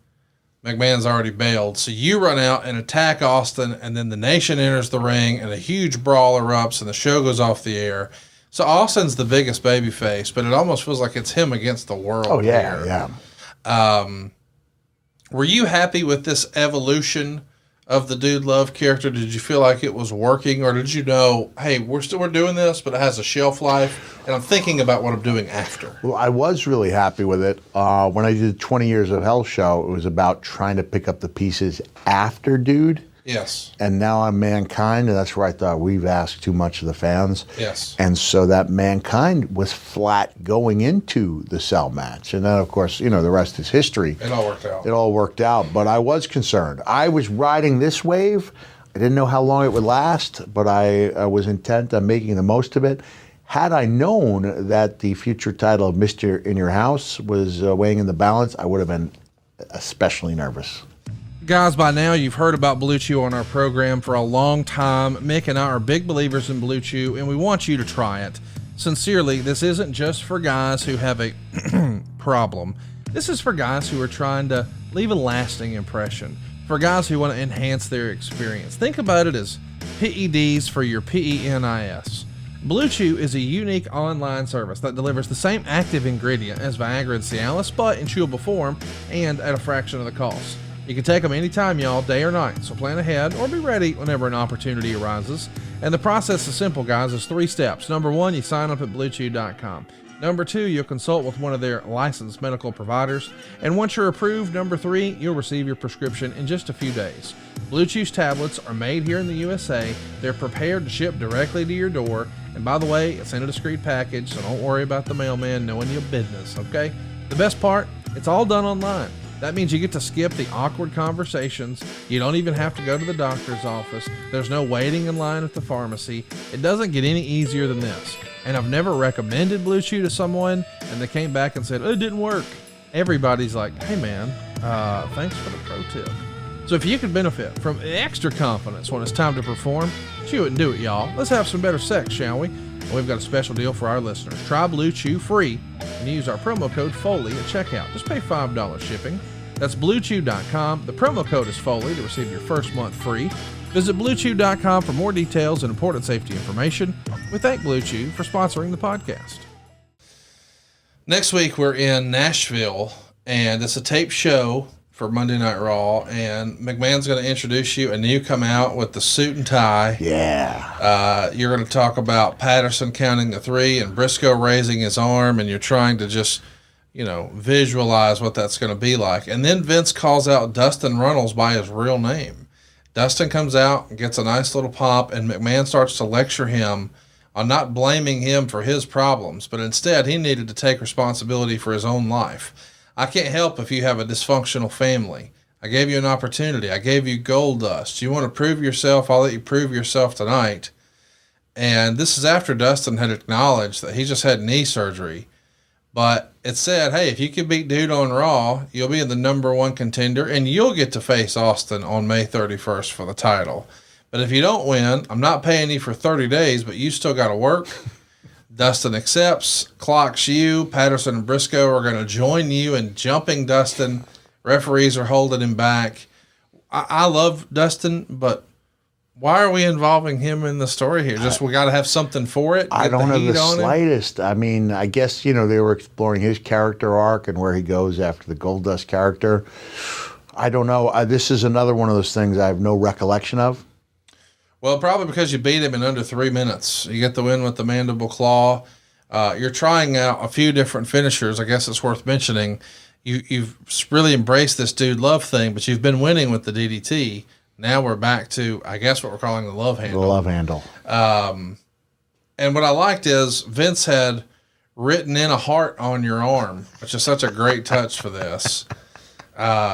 McMahon's already bailed. So you run out and attack Austin, and then the nation enters the ring, and a huge brawl erupts, and the show goes off the air. So Austin's the biggest babyface, but it almost feels like it's him against the world. Oh, yeah, yeah. Were you happy with this evolution of the Dude Love character? Did you feel like it was working, or did you know, hey, we're doing this, but it has a shelf life, and I'm thinking about what I'm doing after? Well, I was really happy with it. When I did 20 Years of Hell show, it was about trying to pick up the pieces after Dude. Yes. And now I'm Mankind, and that's where I thought we've asked too much of the fans. Yes. And so that Mankind was flat going into the Cell match. And then, of course, the rest is history. It all worked out. It all worked out, but I was concerned. I was riding this wave. I didn't know how long it would last, but I was intent on making the most of it. Had I known that the future title of Mr. In Your House was weighing in the balance, I would have been especially nervous. Guys, by now you've heard about Blue Chew on our program for a long time. Mick and I are big believers in Blue Chew, and we want you to try it. Sincerely, this isn't just for guys who have a problem. This is for guys who are trying to leave a lasting impression, for guys who want to enhance their experience. Think about it as PEDs for your PENIS. Blue Chew is a unique online service that delivers the same active ingredient as Viagra and Cialis, but in chewable form and at a fraction of the cost. You can take them anytime, y'all, day or night, so plan ahead or be ready whenever an opportunity arises. And the process is simple, guys. It's 3 steps. Number 1, you sign up at BlueChew.com. Number 2, you'll consult with one of their licensed medical providers. And once you're approved, number 3, you'll receive your prescription in just a few days. Blue Chew's tablets are made here in the USA. They're prepared to ship directly to your door. And by the way, it's in a discreet package, so don't worry about the mailman knowing your business, okay? The best part, it's all done online. That means you get to skip the awkward conversations. You don't even have to go to the doctor's office. There's no waiting in line at the pharmacy. It doesn't get any easier than this. And I've never recommended Blue Chew to someone and they came back and said, it didn't work. Everybody's like, hey man, thanks for the pro tip. So if you could benefit from extra confidence when it's time to perform, chew it and do it, y'all. Let's have some better sex, shall we? And we've got a special deal for our listeners. Try Blue Chew free and use our promo code Foley at checkout. Just pay $5 shipping. That's BlueChew.com. The promo code is Foley to receive your first month free. Visit BlueChew.com for more details and important safety information. We thank Blue Chew for sponsoring the podcast. Next week, we're in Nashville, and it's a tape show for Monday Night Raw, and McMahon's going to introduce you, and you come out with the suit and tie. Yeah. You're going to talk about Patterson counting the 3 and Briscoe raising his arm, and you're trying to just, visualize what that's going to be like. And then Vince calls out Dustin Runnels by his real name. Dustin comes out and gets a nice little pop, and McMahon starts to lecture him on not blaming him for his problems, but instead he needed to take responsibility for his own life. I can't help if you have a dysfunctional family. I gave you an opportunity. I gave you gold dust. You want to prove yourself? I'll let you prove yourself tonight. And this is after Dustin had acknowledged that he just had knee surgery. But it said, hey, if you can beat Dude on Raw, you'll be in the #1 contender, and you'll get to face Austin on May 31st for the title. But if you don't win, I'm not paying you for 30 days, but you still got to work. Dustin accepts, clocks you. Patterson and Briscoe are going to join you in jumping Dustin. Referees are holding him back. I love Dustin, but why are we involving him in the story here? Just we got to have something for it. I don't have the on slightest. I mean, I guess, they were exploring his character arc and where he goes after the Goldust character. I don't know. This is another one of those things I have no recollection of. Well, probably because you beat him in under 3 minutes. You get the win with the mandible claw. You're trying out a few different finishers. I guess it's worth mentioning. You've really embraced this Dude Love thing, but you've been winning with the DDT. Now we're back to, I guess, what we're calling the love handle. The love handle. And what I liked is Vince had written in a heart on your arm, which is such a great touch for this. The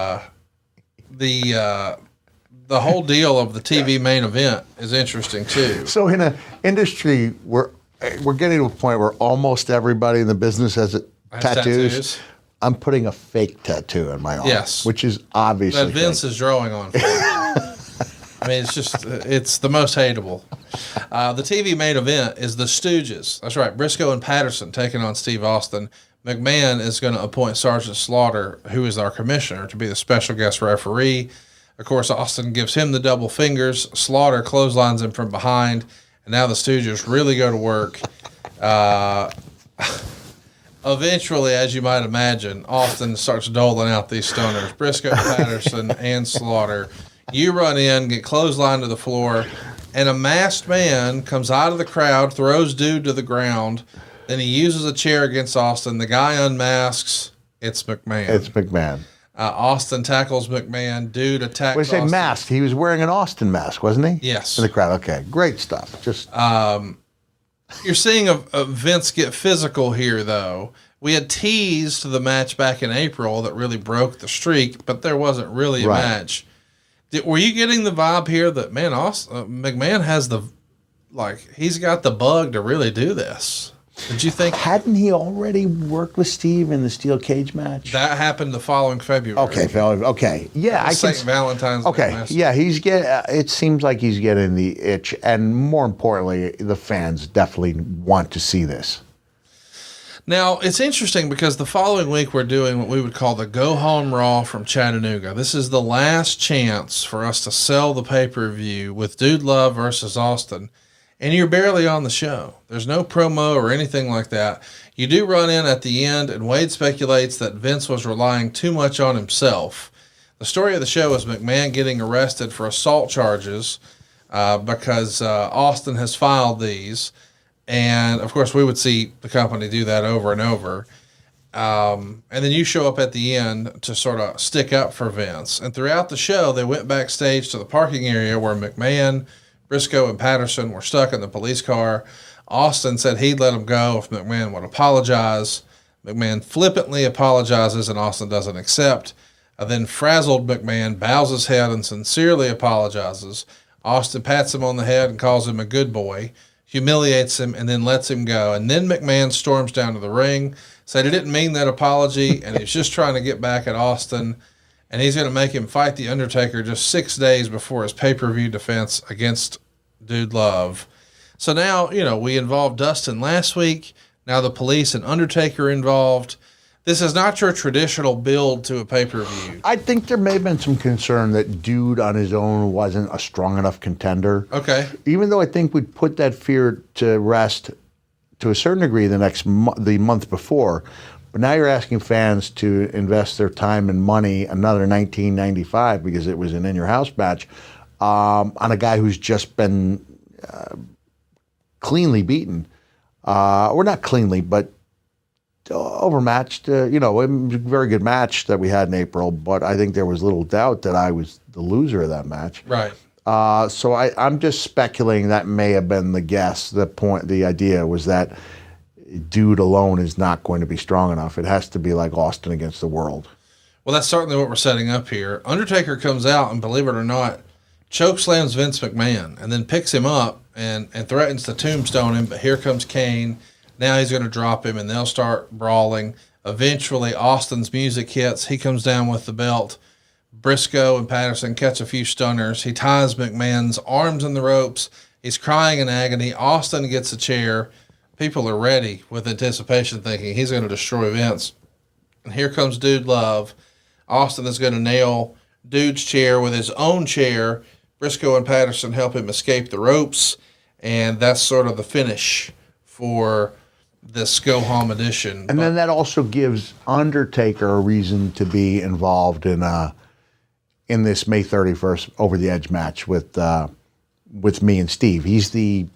whole deal of the TV main event is interesting too. So in an industry where we're getting to a point where almost everybody in the business has tattoos. I'm putting a fake tattoo on my arm. Yes. Which is obviously that Vince fake. is drawing on. I mean, it's the most hateable. The TV main event is the Stooges. That's right. Briscoe and Patterson taking on Steve Austin. McMahon is going to appoint Sergeant Slaughter, who is our commissioner, to be the special guest referee. Of course, Austin gives him the double fingers. Slaughter clotheslines him from behind. And now the Stooges really go to work. Eventually, as you might imagine, Austin starts doling out these stoners. Briscoe, Patterson, and Slaughter. You run in, get clotheslined to the floor, and a masked man comes out of the crowd, throws Dude to the ground. Then he uses a chair against Austin. The guy unmasks. It's McMahon. Austin tackles McMahon. Dude attacks When you say Austin. masked, he was wearing an Austin mask, wasn't he? Yes. In the crowd. Okay, great stuff. Just You're seeing a Vince get physical here, though. We had teased the match back in April that really broke the streak, but there wasn't really a match. Were you getting the vibe here that, man, McMahon has he's got the bug to really do this? Did you think? Hadn't he already worked with Steve in the steel cage match? That happened the following February. Okay. Yeah, St. Valentine's. Okay, yeah, it seems like he's getting the itch, and more importantly, the fans definitely want to see this. Now, it's interesting because the following week we're doing what we would call the Go Home Raw from Chattanooga. This is the last chance for us to sell the pay-per-view with Dude Love versus Austin. And you're barely on the show. There's no promo or anything like that. You do run in at the end, and Wade speculates that Vince was relying too much on himself. The story of the show is McMahon getting arrested for assault charges because Austin has filed these. And, of course, we would see the company do that over and over. And then you show up at the end to sort of stick up for Vince. And throughout the show, they went backstage to the parking area where McMahon, Briscoe, and Patterson were stuck in the police car. Austin said he'd let him go if McMahon would apologize. McMahon flippantly apologizes, and Austin doesn't accept. Then frazzled McMahon bows his head and sincerely apologizes. Austin pats him on the head and calls him a good boy, humiliates him, and then lets him go. And then McMahon storms down to the ring, said he didn't mean that apology, and he's just trying to get back at Austin. And he's going to make him fight The Undertaker just 6 days before his pay-per-view defense against Dude Love. So now, we involved Dustin last week. Now the police and Undertaker involved. This is not your traditional build to a pay-per-view. I think there may have been some concern that Dude on his own wasn't a strong enough contender. Okay. Even though I think we'd put that fear to rest to a certain degree the month before. But now you're asking fans to invest their time and money, another $19.95 because it was an in-your-house match, on a guy who's just been cleanly beaten. Or not cleanly, but overmatched. A very good match that we had in April, but I think there was little doubt that I was the loser of that match. Right. So I'm just speculating that may have been the guess. The idea was that Dude alone is not going to be strong enough. It has to be like Austin against the world. Well, that's certainly what we're setting up here. Undertaker comes out and, believe it or not, chokeslams Vince McMahon and then picks him up and threatens to tombstone him. But here comes Kane, Now he's going to drop him, and they'll start brawling. Eventually, Austin's music hits. He comes down with the belt. Briscoe and Patterson catch a few stunners. He ties McMahon's arms in the ropes. He's crying in agony. Austin gets a chair. People are ready with anticipation, thinking he's going to destroy Vince. And here comes Dude Love. Austin is going to nail Dude's chair with his own chair. Briscoe and Patterson help him escape the ropes. And that's sort of the finish for this Go Home edition. And then that also gives Undertaker a reason to be involved in this May 31st Over the Edge match with me and Steve. He's the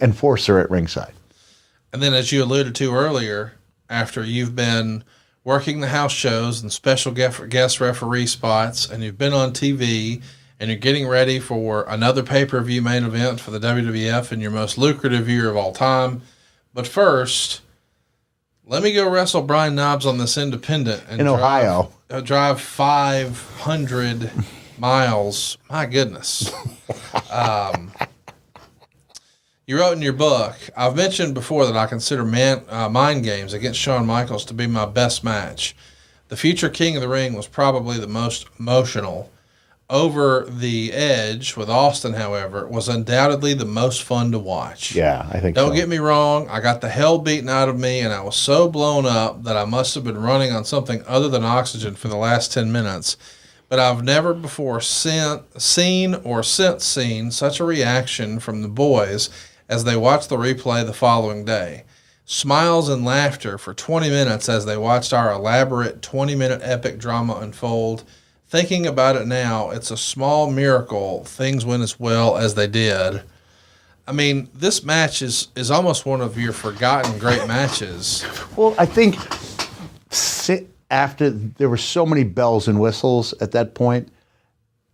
enforcer at ringside. And then, as you alluded to earlier, after you've been working the house shows and special guest referee spots, and you've been on TV, and you're getting ready for another pay-per-view main event for the WWF in your most lucrative year of all time. But first, let me go wrestle Brian Knobbs on this independent and in Ohio. Drive 500 miles. My goodness. You wrote in your book, I've mentioned before that I consider Mind Games against Shawn Michaels to be my best match. The future King of the Ring was probably the most emotional. Over the Edge with Austin, however, was undoubtedly the most fun to watch. Yeah, I think so. Don't get me wrong, I got the hell beaten out of me, and I was so blown up that I must have been running on something other than oxygen for the last 10 minutes. But I've never before seen such a reaction from the boys as they watched the replay the following day. Smiles and laughter for 20 minutes as they watched our elaborate 20-minute epic drama unfold. Thinking about it now, it's a small miracle things went as well as they did. I mean, this match is almost one of your forgotten great matches. Well, I think after there were so many bells and whistles at that point,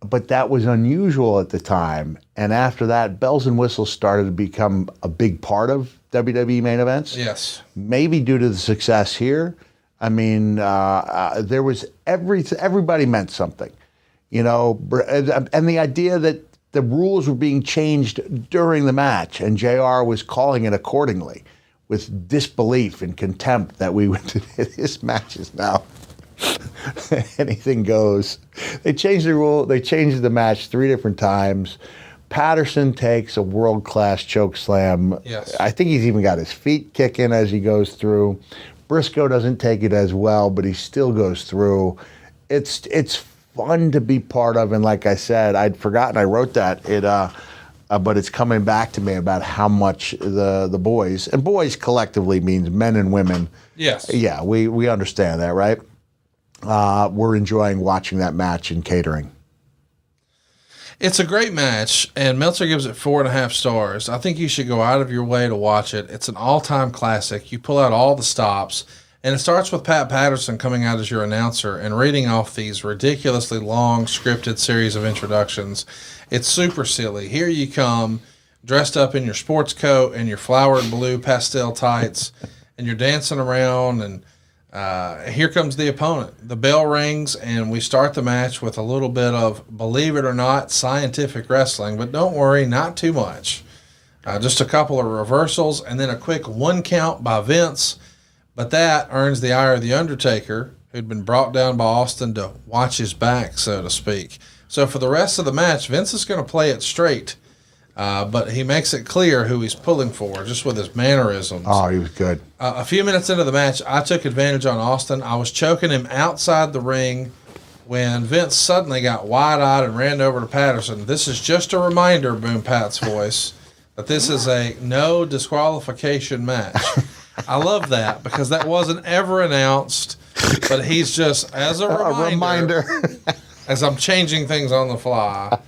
but that was unusual at the time. And after that, bells and whistles started to become a big part of WWE main events. Yes. Maybe due to the success here. I mean, there was everybody meant something, you know, and the idea that the rules were being changed during the match and JR was calling it accordingly with disbelief and contempt that we went to his matches now. Anything goes. They changed the rule. They changed the match 3 different times. Patterson takes a world-class choke slam. Yes. I think he's even got his feet kicking as he goes through. Briscoe doesn't take it as well, but he still goes through. It's fun to be part of, and like I said, I'd forgotten I wrote that. But it's coming back to me about how much the boys, and boys collectively means men and women. Yes. Yeah, we understand that, right? We're enjoying watching that match and catering. It's a great match, and Meltzer gives it 4.5 stars. I think you should go out of your way to watch it. It's an all-time classic. You pull out all the stops, and it starts with Pat Patterson coming out as your announcer and reading off these ridiculously long scripted series of introductions. It's super silly. Here you come, dressed up in your sports coat and your flowered blue pastel tights, and you're dancing around, and here comes the opponent. The bell rings, and we start the match with a little bit of, believe it or not, scientific wrestling. But don't worry, not too much. Just a couple of reversals, and then a quick 1 count by Vince. But that earns the ire of the Undertaker, who'd been brought down by Austin to watch his back, so to speak. So for the rest of the match, Vince is going to play it straight. But he makes it clear who he's pulling for, just with his mannerisms. Oh, he was good. A few minutes into the match, I took advantage on Austin. I was choking him outside the ring when Vince suddenly got wide-eyed and ran over to Patterson. This is just a reminder, Boom Pat's voice, that this is a no disqualification match. I love that because that wasn't ever announced, but he's just, as a reminder. As I'm changing things on the fly.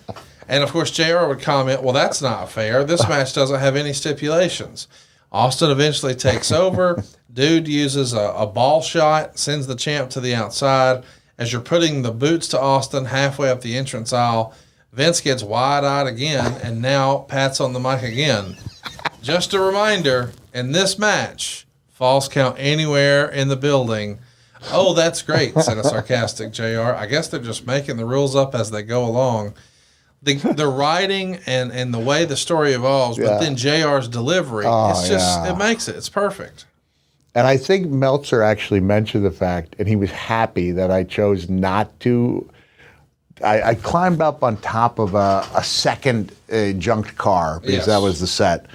And, of course, JR would comment, well, that's not fair. This match doesn't have any stipulations. Austin eventually takes over. Dude uses a ball shot, sends the champ to the outside. As you're putting the boots to Austin halfway up the entrance aisle, Vince gets wide-eyed again, and now Pat's on the mic again. Just a reminder, in this match, false count anywhere in the building. Oh, that's great, said a sarcastic JR. I guess they're just making the rules up as they go along. the writing and the way the story evolves, but then JR's delivery, it's just it makes it. It's perfect. And I think Meltzer actually mentioned the fact, and he was happy that I chose not to. I climbed up on top of a second junked car because that was the set.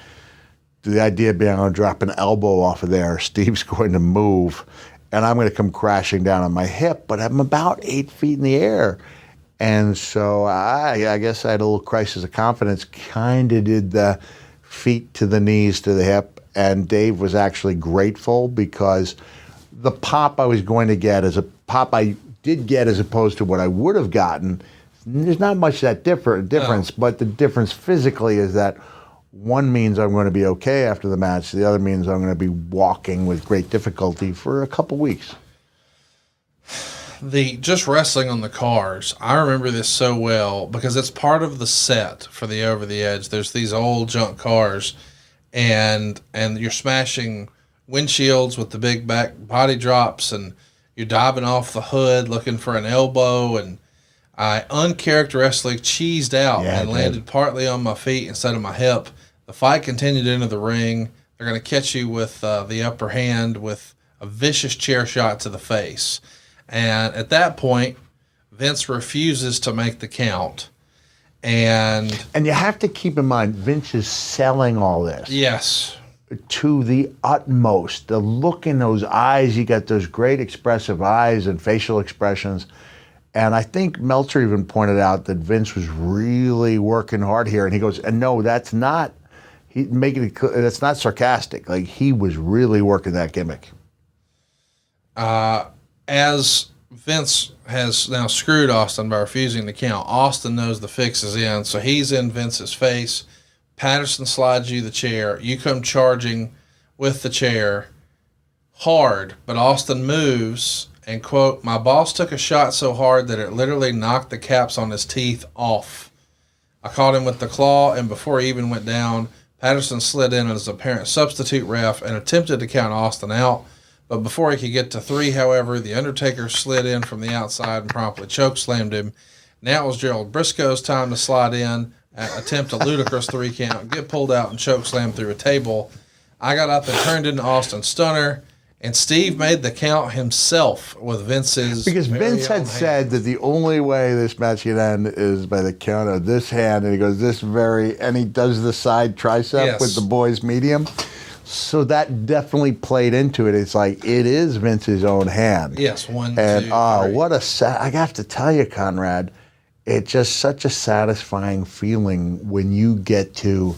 The idea being I'm going to drop an elbow off of there, Steve's going to move, and I'm going to come crashing down on my hip, but I'm about 8 feet in the air. And so I guess I had a little crisis of confidence, kind of did the feet to the knees to the hip, and Dave was actually grateful because the pop I was going to get is a pop I did get as opposed to what I would have gotten. There's not much that difference, but the difference physically is that one means I'm going to be okay after the match. The other means I'm going to be walking with great difficulty for a couple weeks. Just wrestling on the cars, I remember this so well because it's part of the set for the Over the Edge. There's these old junk cars, and you're smashing windshields with the big back body drops, and you're diving off the hood looking for an elbow, and I uncharacteristically cheesed out and landed partly on my feet instead of my hip. The fight continued into the ring. They're going to catch you with the upper hand with a vicious chair shot to the face. And at that point, Vince refuses to make the count. And you have to keep in mind, Vince is selling all this. Yes. To the utmost. The look in those eyes, you got those great expressive eyes and facial expressions. And I think Meltzer even pointed out that Vince was really working hard here. And he goes, and no, that's not, that's not sarcastic. Like, he was really working that gimmick. As Vince has now screwed Austin by refusing to count, Austin knows the fix is in, so he's in Vince's face. Patterson slides you the chair. You come charging with the chair hard, but Austin moves and, quote, my boss took a shot so hard that it literally knocked the caps on his teeth off. I caught him with the claw, and before he even went down, Patterson slid in as apparent substitute ref and attempted to count Austin out. But before he could get to 3, however, the Undertaker slid in from the outside and promptly chokeslammed him. Now it was Gerald Briscoe's time to slide in, attempt a ludicrous 3 count, get pulled out and chokeslammed through a table. I got up and turned into Austin's stunner, and Steve made the count himself with Vince's because Vince had said that the only way this match can end is by the count of this hand, and he goes and he does the side tricep with the boy's medium. So that definitely played into it. It's like, it is Vince's own hand. Yes, 1, and 2, 3. What I have to tell you, Conrad, it's just such a satisfying feeling when you get to,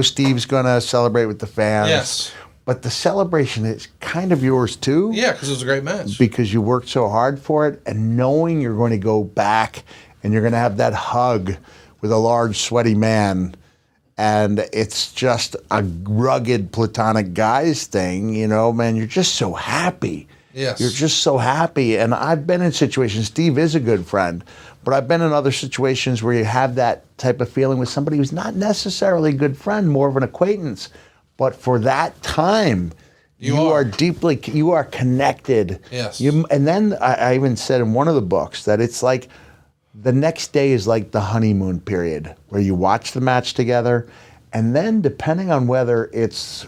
Steve's going to celebrate with the fans. Yes. But the celebration is kind of yours too. Yeah, because it was a great match. Because you worked so hard for it, and knowing you're going to go back and you're going to have that hug with a large, sweaty man. And it's just a rugged platonic guys thing, man, you're just so happy. Yes. You're just so happy. And I've been in situations, Steve is a good friend, but I've been in other situations where you have that type of feeling with somebody who's not necessarily a good friend, more of an acquaintance. But for that time, you are connected. Yes. And then I even said in one of the books that it's like, the next day is like the honeymoon period where you watch the match together, and then depending on whether it's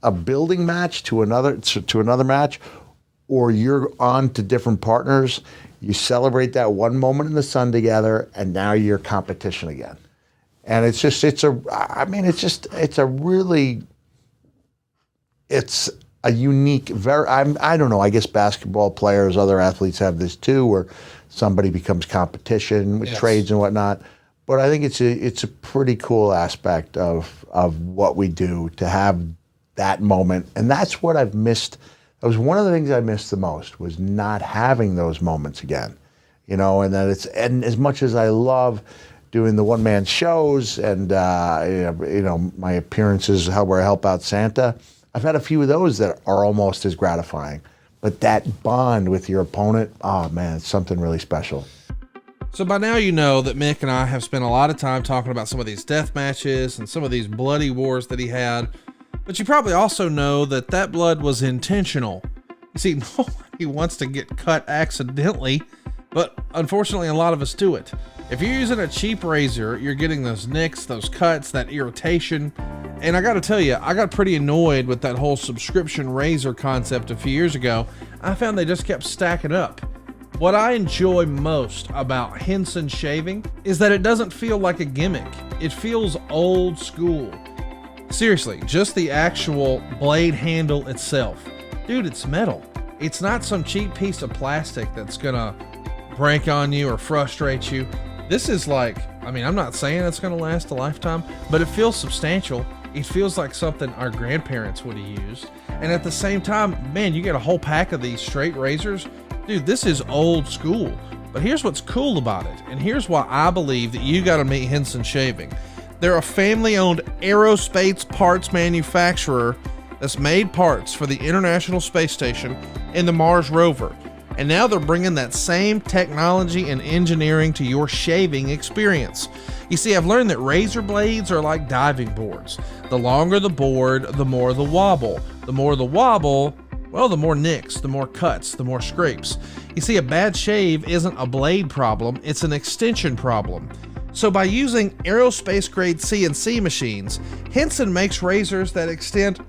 a building match to another match, or you're on to different partners, you celebrate that one moment in the sun together, and now you're competition again. And it's a unique, I don't know, I guess basketball players, other athletes have this too, where somebody becomes competition with trades and whatnot. But I think it's a pretty cool aspect of what we do to have that moment. And that's what I've missed. That was one of the things I missed the most, was not having those moments again. And and as much as I love doing the one-man shows and my appearances where I help out Santa, I've had a few of those that are almost as gratifying. But that bond with your opponent, oh man, it's something really special. So by now you know that Mick and I have spent a lot of time talking about some of these death matches and some of these bloody wars that he had. But you probably also know that blood was intentional. You see, nobody wants to get cut accidentally. But unfortunately, a lot of us do it. If you're using a cheap razor, you're getting those nicks, those cuts, that irritation. And I got to tell you, I got pretty annoyed with that whole subscription razor concept a few years ago. I found they just kept stacking up. What I enjoy most about Henson shaving is that it doesn't feel like a gimmick. It feels old school. Seriously, just the actual blade handle itself. Dude, it's metal. It's not some cheap piece of plastic that's gonna break on you or frustrate you. This is like, I mean, I'm not saying it's gonna last a lifetime, but it feels substantial. It feels like something our grandparents would have used. And at the same time, man, you get a whole pack of these straight razors. Dude, this is old school. But here's what's cool about it, and here's why I believe that you gotta meet Henson Shaving. They're a family-owned aerospace parts manufacturer that's made parts for the International Space Station and the Mars rover. And now they're bringing that same technology and engineering to your shaving experience. You see, I've learned that razor blades are like diving boards. The longer the board, the more the wobble. The more the wobble, well, the more nicks, the more cuts, the more scrapes. You see, a bad shave isn't a blade problem, it's an extension problem. So by using aerospace grade CNC machines, Henson makes razors that extend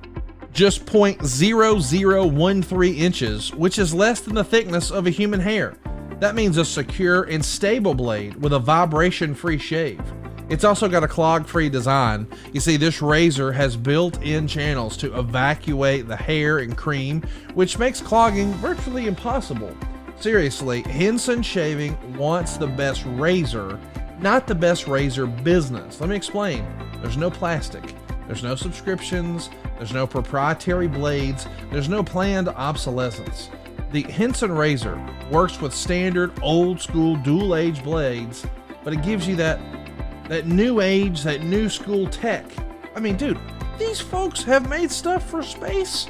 just 0.0013 inches, which is less than the thickness of a human hair. That means a secure and stable blade with a vibration-free shave. It's also got a clog-free design. You see, this razor has built-in channels to evacuate the hair and cream, which makes clogging virtually impossible. Seriously, Henson Shaving wants the best razor, not the best razor business. Let me explain. There's no plastic. There's no subscriptions. There's no proprietary blades. There's no planned obsolescence. The Henson razor works with standard old school dual age blades, but it gives you that new age, that new school tech. I mean, dude, these folks have made stuff for space.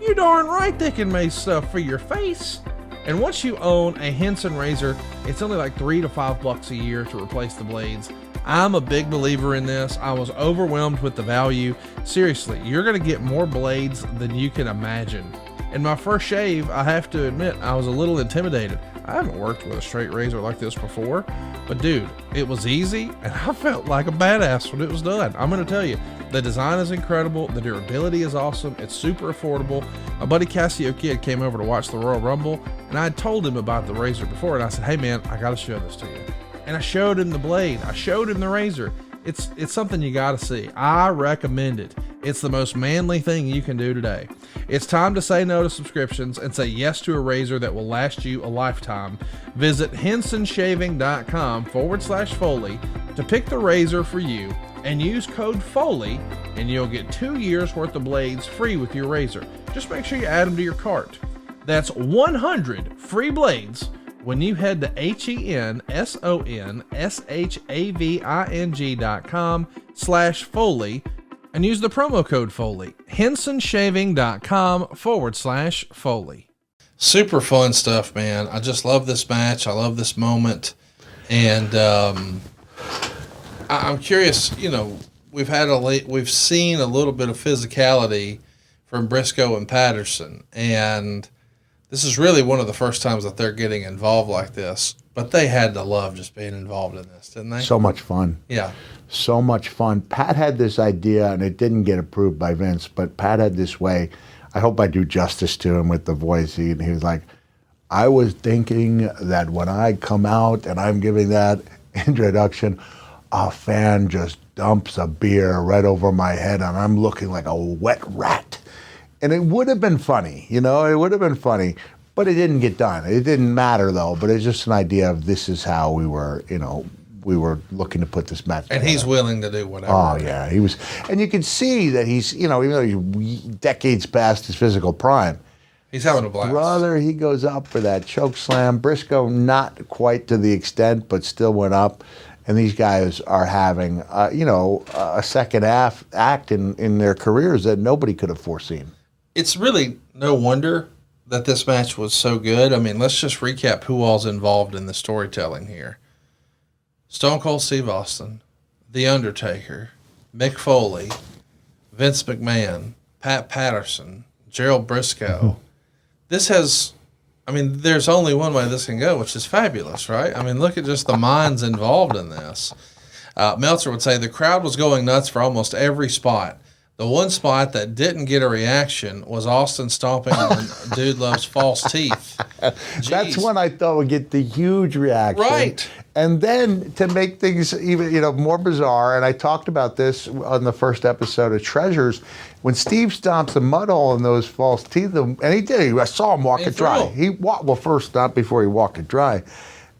You darn right they can make stuff for your face. And once you own a Henson razor, it's only like $3 to $5 a year to replace the blades. I'm a big believer in this. I was overwhelmed with the value. Seriously, you're going to get more blades than you can imagine. In my first shave, I have to admit, I was a little intimidated. I haven't worked with a straight razor like this before, but dude, it was easy and I felt like a badass when it was done. I'm going to tell you, the design is incredible. The durability is awesome. It's super affordable. My buddy Cassio Kid came over to watch the Royal Rumble and I had told him about the razor before and I said, hey man, I got to show this to you. And I showed him the blade. I showed him the razor. It's something you got to see. I recommend it. It's the most manly thing you can do today. It's time to say no to subscriptions and say yes to a razor that will last you a lifetime. Visit hensonshaving.com/Foley to pick the razor for you and use code Foley and you'll get 2 years worth of blades free with your razor. Just make sure you add them to your cart. That's 100 free blades when you head to hensonshaving.com/Foley and use the promo code Foley. hensonshaving.com/Foley. Super fun stuff, man. I just love this match. I love this moment. And I'm curious, you know, we've seen a little bit of physicality from Briscoe and Patterson, and this is really one of the first times that they're getting involved like this. But they had to love just being involved in this, didn't they? So much fun. Yeah. So much fun. Pat had this idea, and it didn't get approved by Vince, but Pat had this way. I hope I do justice to him with the voice. He was like, I was thinking that when I come out and I'm giving that introduction, a fan just dumps a beer right over my head, and I'm looking like a wet rat. And it would have been funny, you know, it would have been funny, but it didn't get done. It didn't matter, though, but it's just an idea of this is how we were, you know, we were looking to put this match together. And he's willing to do whatever. Oh, yeah, he was. And you can see that he's, you know, even though he's decades past his physical prime, he's having a blast. Brother, he goes up for that choke slam. Briscoe, not quite to the extent, but still went up. And these guys are having, you know, a second half act in their careers that nobody could have foreseen. It's really no wonder that this match was so good. I mean, let's just recap who all's involved in the storytelling here. Stone Cold Steve Austin, The Undertaker, Mick Foley, Vince McMahon, Pat Patterson, Gerald Briscoe. This has, I mean, there's only one way this can go, which is fabulous, right? I mean, look at just the minds involved in this. Meltzer would say the crowd was going nuts for almost every spot. The one spot that didn't get a reaction was Austin stomping on Dude Loves False Teeth. That's when I thought would get the huge reaction. Right. And then to make things even more bizarre, and I talked about this on the first episode of Treasures, when Steve stomps a mud hole in those false teeth, and he did. I saw him walk it dry. First not before he walked it dry.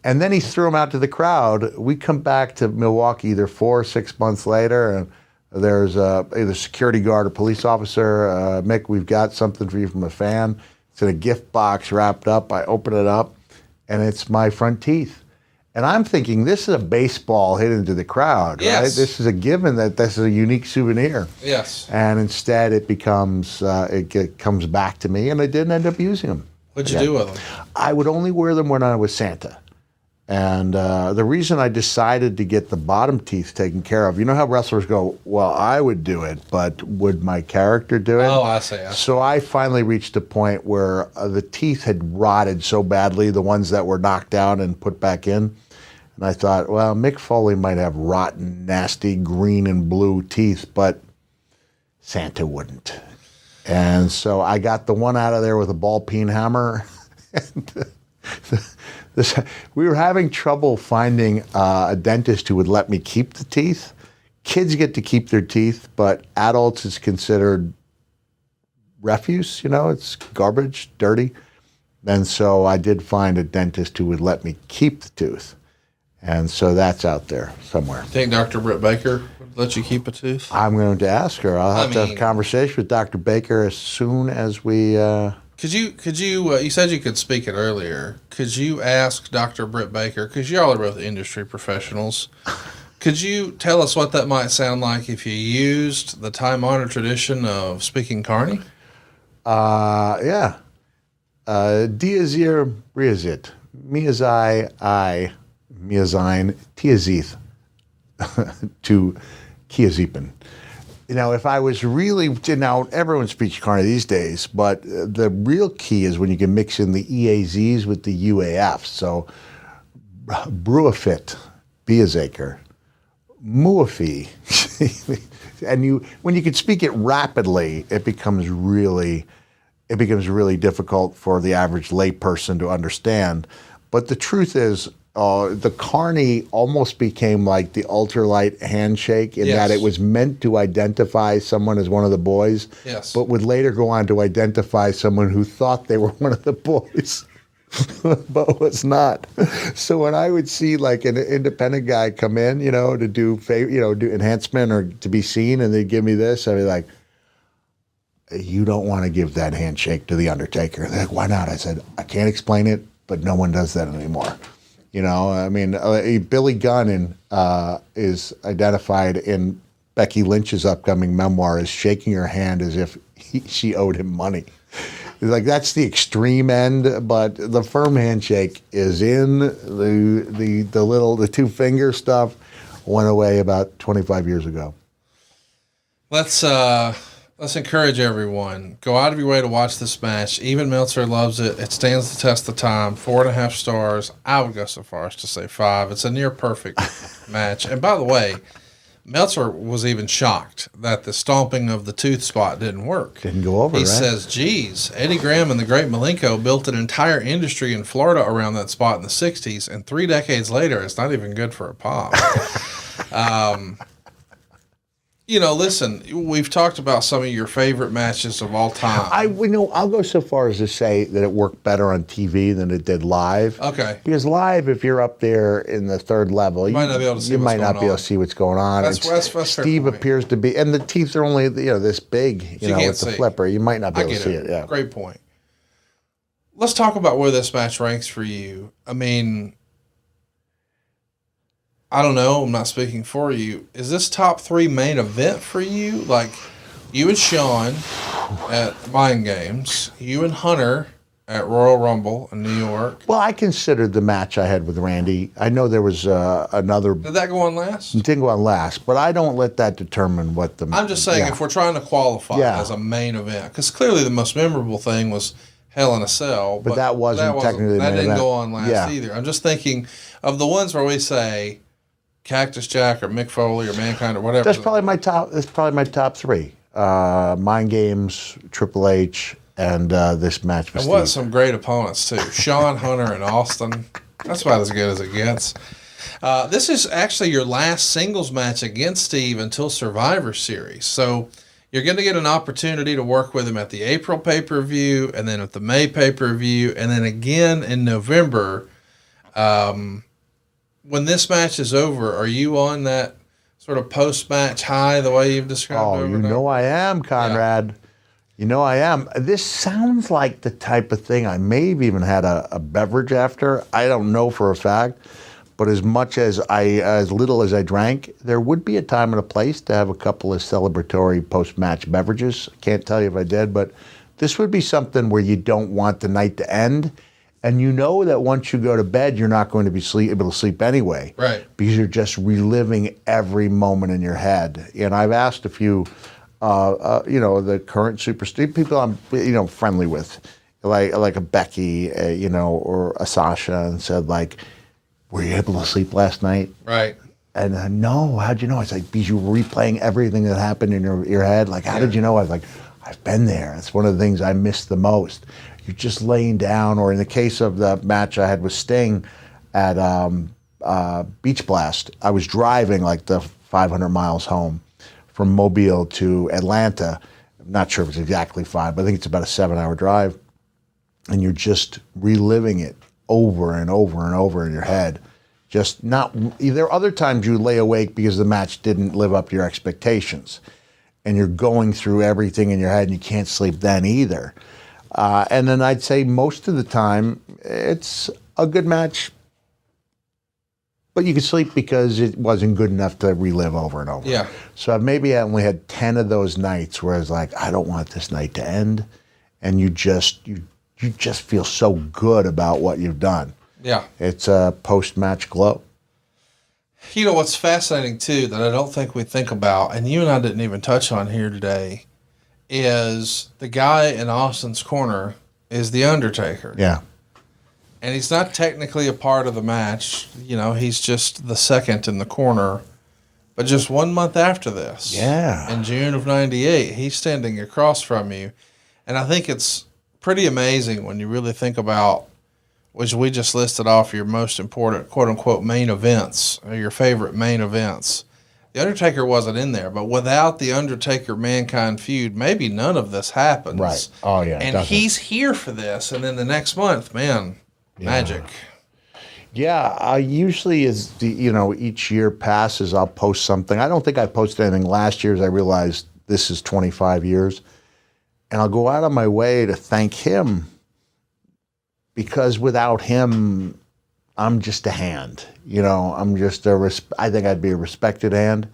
And then he threw him out to the crowd. We come back to Milwaukee either 4 or 6 months later, and there's either security guard or police officer. Mick, we've got something for you from a fan. It's in a gift box wrapped up. I open it up, and it's my front teeth. And I'm thinking, this is a baseball hit into the crowd, yes. right? This is a given that this is a unique souvenir. Yes. And instead it becomes, it comes back to me, and I didn't end up using them. What'd you do with them? I would only wear them when I was Santa. And the reason I decided to get the bottom teeth taken care of, you know how wrestlers go, well, I would do it, but would my character do it? Oh, I see. So I finally reached a point where the teeth had rotted so badly, the ones that were knocked out and put back in. And I thought, well, Mick Foley might have rotten, nasty green and blue teeth, but Santa wouldn't. And so I got the one out of there with a ball peen hammer. And we were having trouble finding a dentist who would let me keep the teeth. Kids get to keep their teeth, but adults is considered refuse, it's garbage, dirty. And so I did find a dentist who would let me keep the tooth. And so that's out there somewhere. Think Dr. Britt Baker would let you keep a tooth? I'm going to ask her. I'll have to have a conversation with Dr. Baker as soon as we... Could you, you said you could speak it earlier. Could you ask Dr. Britt Baker, because y'all are both industry professionals, could you tell us what that might sound like if you used the time-honored tradition of speaking Carney? Yeah. Diazir Briazit. Miazai Miazain Tiazith to Kiazipin. If I was really, now everyone speaks Carney these days, but the real key is when you can mix in the EAZs with the UAFs. So, Bruafit, Biazaker, Muafi. And when you can speak it rapidly, it becomes really difficult for the average layperson to understand. But the truth is, the Carney almost became like the ultralight handshake in that it was meant to identify someone as one of the boys, but would later go on to identify someone who thought they were one of the boys, but was not. So when I would see like an independent guy come in, to do enhancement or to be seen, and they'd give me this, I'd be like, you don't want to give that handshake to the Undertaker. They're like, why not? I said, I can't explain it, but no one does that anymore. Billy Gunn is identified in Becky Lynch's upcoming memoir as shaking her hand as if she owed him money. Like, that's the extreme end, but the firm handshake is in. The two finger stuff went away about 25 years ago. Let's encourage everyone. Go out of your way to watch this match. Even Meltzer loves it. It stands the test of time. 4.5 stars. I would go so far as to say 5. It's a near perfect match. And by the way, Meltzer was even shocked that the stomping of the tooth spot didn't work. Didn't go over, He says, geez, Eddie Graham and the great Malenko built an entire industry in Florida around that spot in the 60s, and 3 decades later, it's not even good for a pop. Listen, we've talked about some of your favorite matches of all time. I'll go so far as to say that it worked better on TV than it did live. Okay. Because live, if you're up there in the third level, you might not be able to see what's going on. That's Steve appears to be, and the teeth are only this big, with the flipper. You might not be able to see it. Yeah. Great point. Let's talk about where this match ranks for you. I mean, I don't know. I'm not speaking for you. Is this top 3 main event for you? Like, you and Sean at Mind Games, you and Hunter at Royal Rumble in New York. Well, I considered the match I had with Randy. I know there was another. Did that go on last? It didn't go on last, but I don't let that determine what the. I'm just saying, if we're trying to qualify as a main event, because clearly the most memorable thing was Hell in a Cell. But that wasn't technically the that main didn't event. go on last Yeah. either. I'm just thinking of the ones where we say Cactus Jack or Mick Foley or Mankind or whatever. That's probably my top. That's probably my top three: Mind Games, Triple H, and this match with And what Steve. some great opponents too. Sean, Hunter, and Austin. That's about as good as it gets. This is actually your last singles match against Steve until Survivor Series. So you're going to get an opportunity to work with him at the April pay-per-view, and then at the May pay-per-view, and then again in November. When this match is over, are you on that sort of post-match high the way you've described Oh, over you and know over? I am, Conrad. You know I am. This sounds like the type of thing I may have even had a beverage after. I don't know for a fact, but as little as I drank, there would be a time and a place to have a couple of celebratory post-match beverages. Can't tell you if I did, but this would be something where you don't want the night to end, and you know that once you go to bed, you're not going to be able to sleep anyway, Right? Because you're just reliving every moment in your head. And I've asked a few. The current superstar people I'm, friendly with, like a Becky, or a Sasha, and said like, "Were you able to sleep last night?" Right. And no, how'd you know? It's like because you were replaying everything that happened in your head. Like, how did you know? I was like, I've been there. It's one of the things I miss the most. You're just laying down, or in the case of the match I had with Sting at Beach Blast, I was driving like the 500 miles home from Mobile to Atlanta. I'm not sure if it's exactly 5, but I think it's about a 7-hour drive. And you're just reliving it over and over and over in your head. Just not, there are other times you lay awake because the match didn't live up to your expectations. And you're going through everything in your head and you can't sleep then either. And then I'd say most of the time it's a good match, but you could sleep because it wasn't good enough to relive over and over. Yeah. So maybe I only had 10 of those nights where I was like, I don't want this night to end. And you just feel so good about what you've done. Yeah. It's a post-match glow. You know what's fascinating too that I don't think we think about, and you and I didn't even touch on here today, is the guy in Austin's corner is the Undertaker. Yeah. And he's not technically a part of the match. He's just the second in the corner. But just 1 month after this, in June of '98, he's standing across from you. And I think it's pretty amazing when you really think about, which we just listed off your most important, quote-unquote, main events, or your favorite main events. The Undertaker wasn't in there, but without the Undertaker-Mankind feud, maybe none of this happens. Right. Oh, yeah. And he's here for this. And then the next month, man, magic. Yeah, I usually each year passes, I'll post something. I don't think I posted anything last year as I realized this is 25 years. And I'll go out of my way to thank him because without him, I'm just a hand. I'm just I think I'd be a respected hand.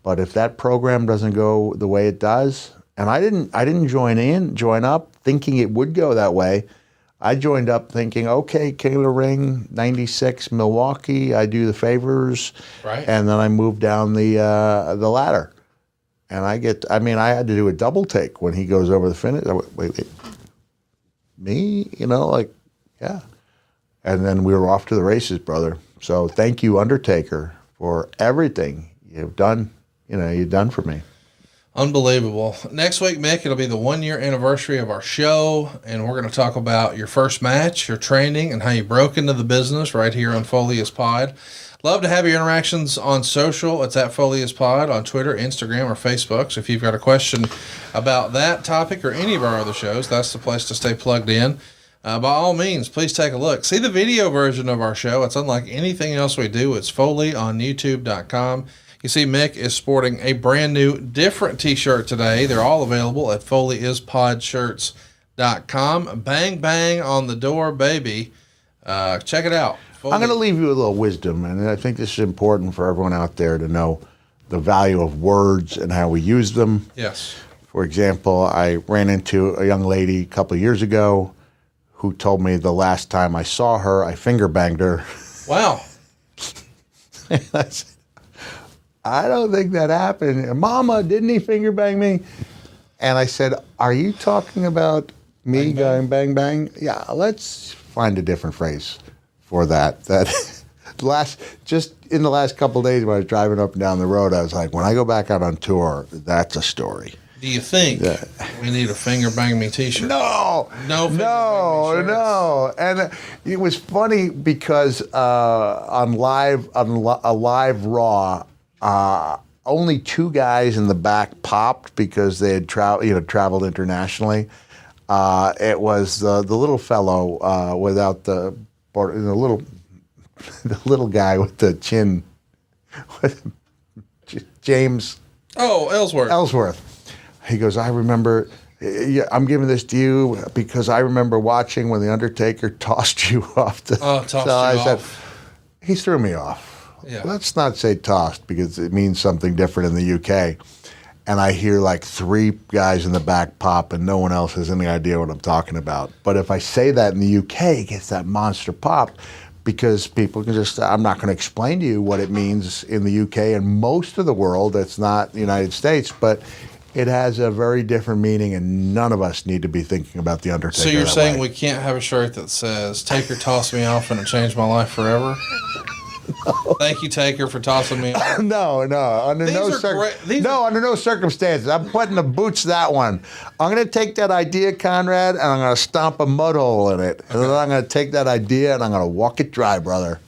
But if that program doesn't go the way it does, and I didn't join up thinking it would go that way. I joined up thinking, okay, King of the Ring, 96, Milwaukee, I do the favors. Right. And then I moved down the ladder. And I had to do a double take when he goes over the finish. I went, wait, me? Yeah. And then we were off to the races, brother. So thank you, Undertaker, for everything you've done, you've done for me. Unbelievable. Next week, Mick, it'll be the 1-year anniversary of our show, and we're going to talk about your first match, your training, and how you broke into the business right here on Foley is Pod. Love to have your interactions on social. It's at Foley is Pod on Twitter, Instagram, or Facebook. So if you've got a question about that topic or any of our other shows, that's the place to stay plugged in. By all means, please take a look. See the video version of our show. It's unlike anything else we do. It's Foley on YouTube.com. You see Mick is sporting a brand new, different t-shirt today. They're all available at FoleyIsPodshirts.com. Bang, bang on the door, baby. Check it out. Foley. I'm going to leave you with a little wisdom, and I think this is important for everyone out there to know the value of words and how we use them. Yes. For example, I ran into a young lady a couple of years ago who told me the last time I saw her, I finger banged her. Wow. I said, I don't think that happened. Mama, didn't he finger bang me? And I said, are you talking about Me Bang, going bang bang. Yeah, let's find a different phrase for that. That just in the last couple of days when I was driving up and down the road, I was like, when I go back out on tour, that's a story. Do you think we need a finger bang me T-shirt? No, no. And it was funny because on a live Raw, only two guys in the back popped because they had traveled internationally. It was the little fellow without the little guy with the chin, James. Oh, Ellsworth. He goes, I remember, I'm giving this to you because I remember watching when The Undertaker tossed you off the... Said, he threw me off. Yeah. Let's not say tossed because it means something different in the UK. And I hear like three guys in the back pop and no one else has any idea what I'm talking about. But if I say that in the UK, it gets that monster pop because people can just... I'm not going to explain to you what it means in the UK and most of the world. That's not the United States, but... It has a very different meaning, and none of us need to be thinking about The Undertaker. So you're saying way. we can't have a shirt that says, Taker tossed me off and it changed my life forever? No. Thank you, Taker, for tossing me off. No. Under no circumstances. I'm putting the boots that one. I'm going to take that idea, Conrad, and I'm going to stomp a mud hole in it. And then I'm going to take that idea and I'm going to walk it dry, brother.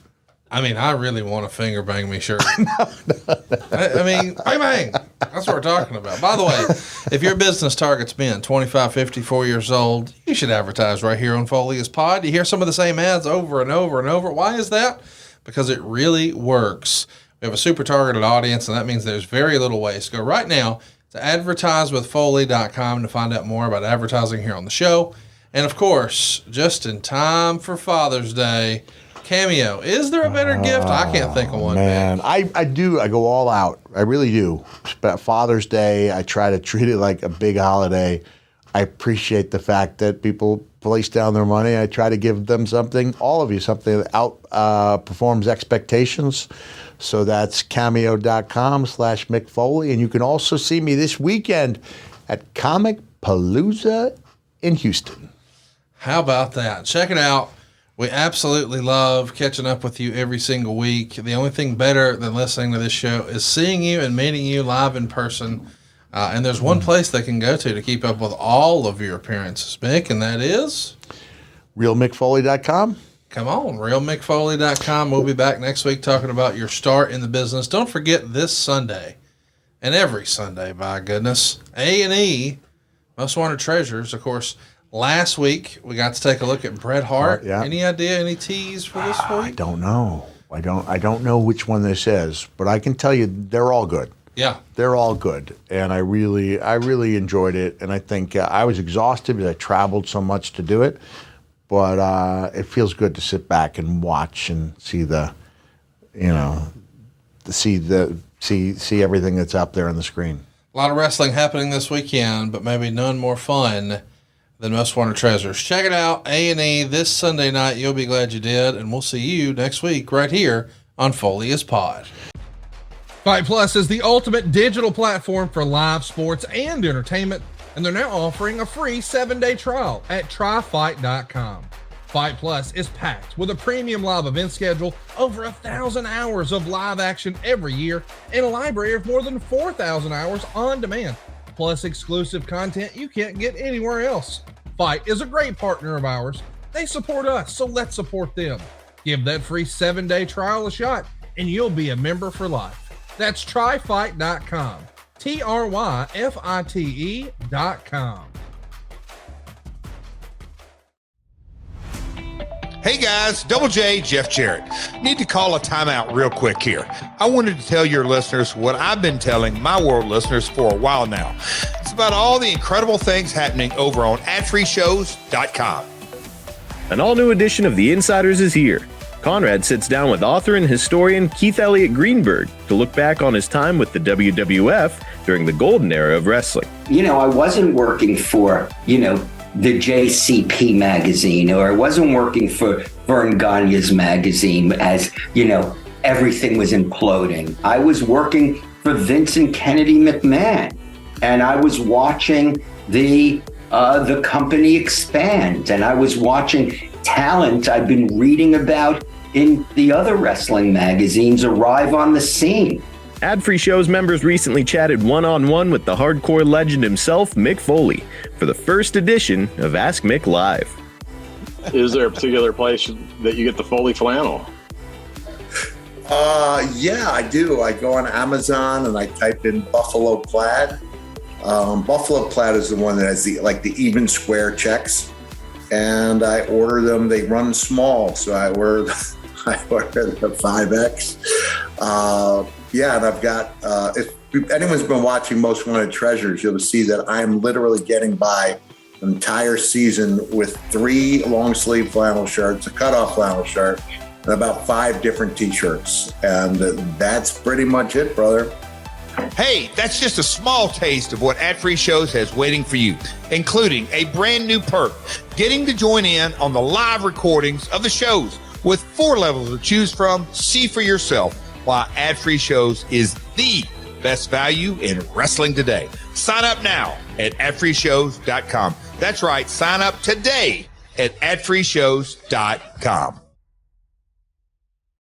I mean, I really want a finger bang me shirt. I mean, bang, bang. That's what we're talking about. By the way, if your business target's men 25, 54 years old, you should advertise right here on Foley is Pod. You hear some of the same ads over and over and over. Why is that? Because it really works. We have a super targeted audience, and that means there's very little waste. Go right now to advertisewithfoley.com to find out more about advertising here on the show. And, of course, just in time for Father's Day, Cameo. Is there a better gift? I can't think of one. Man, I do. I go all out. I really do. Father's Day, I try to treat it like a big holiday. I appreciate the fact that people place down their money. I try to give them something, all of you, something that outperforms expectations. So that's cameo.com/Mick Foley. And you can also see me this weekend at Comic Palooza in Houston. How about that? Check it out. We absolutely love catching up with you every single week. The only thing better than listening to this show is seeing you and meeting you live in person. And there's one place they can go to keep up with all of your appearances, Mick, and that is? RealMickFoley.com. Come on, RealMickFoley.com. We'll be back next week talking about your start in the business. Don't forget this Sunday, and every Sunday, by goodness, A&E, Most Wanted Treasures, of course. Last week, we got to take a look at Bret Hart. Yeah. Any idea, any tease for this week? I don't know. I don't know which one this is, but I can tell you they're all good. Yeah. They're all good, and I really enjoyed it, and I think I was exhausted because I traveled so much to do it, but it feels good to sit back and watch and see see everything that's up there on the screen. A lot of wrestling happening this weekend, but maybe none more fun than Most Wanted Treasures. Check it out, A&E, this Sunday night. You'll be glad you did, and we'll see you next week right here on Foley is Pod. Fite Plus is the ultimate digital platform for live sports and entertainment, and they're now offering a free 7-day trial at tryfite.com. Fite Plus is packed with a premium live event schedule, over 1,000 hours of live action every year, and a library of more than 4,000 hours on demand, plus exclusive content you can't get anywhere else. Fite is a great partner of ours. They support us, so let's support them. Give that free 7-day trial a shot, and you'll be a member for life. That's tryfite.com. tryfite.com. Hey guys, Double J, Jeff Jarrett. Need to call a timeout real quick here. I wanted to tell your listeners what I've been telling my world listeners for a while now. It's about all the incredible things happening over on adfreeshows.com. An all-new edition of The Insiders is here. Conrad sits down with author and historian Keith Elliott Greenberg to look back on his time with the WWF during the golden era of wrestling. I wasn't working for, the JCP magazine, or I wasn't working for Vern Gagne's magazine as, everything was imploding. I was working for Vincent Kennedy McMahon, and I was watching the the company expand. And I was watching talent I've been reading about in the other wrestling magazines arrive on the scene. Ad-free shows members recently chatted one-on-one with the hardcore legend himself, Mick Foley, for the first edition of Ask Mick Live. Is there a particular place that you get the Foley flannel? Yeah, I do. I go on Amazon and I type in Buffalo Plaid. Buffalo Plaid is the one that has the even square checks, and I order them. They run small, so I order the 5X. Yeah, and I've got. If anyone's been watching Most Wanted Treasures, you'll see that I'm literally getting by an entire season with 3 long sleeve flannel shirts, a cutoff flannel shirt, and about 5 different T-shirts, and that's pretty much it, brother. Hey, that's just a small taste of what Ad-Free Shows has waiting for you, including a brand new perk, getting to join in on the live recordings of the shows with 4 levels to choose from. See for yourself why Ad-Free Shows is the best value in wrestling today. Sign up now at adfreeshows.com. That's right, sign up today at adfreeshows.com.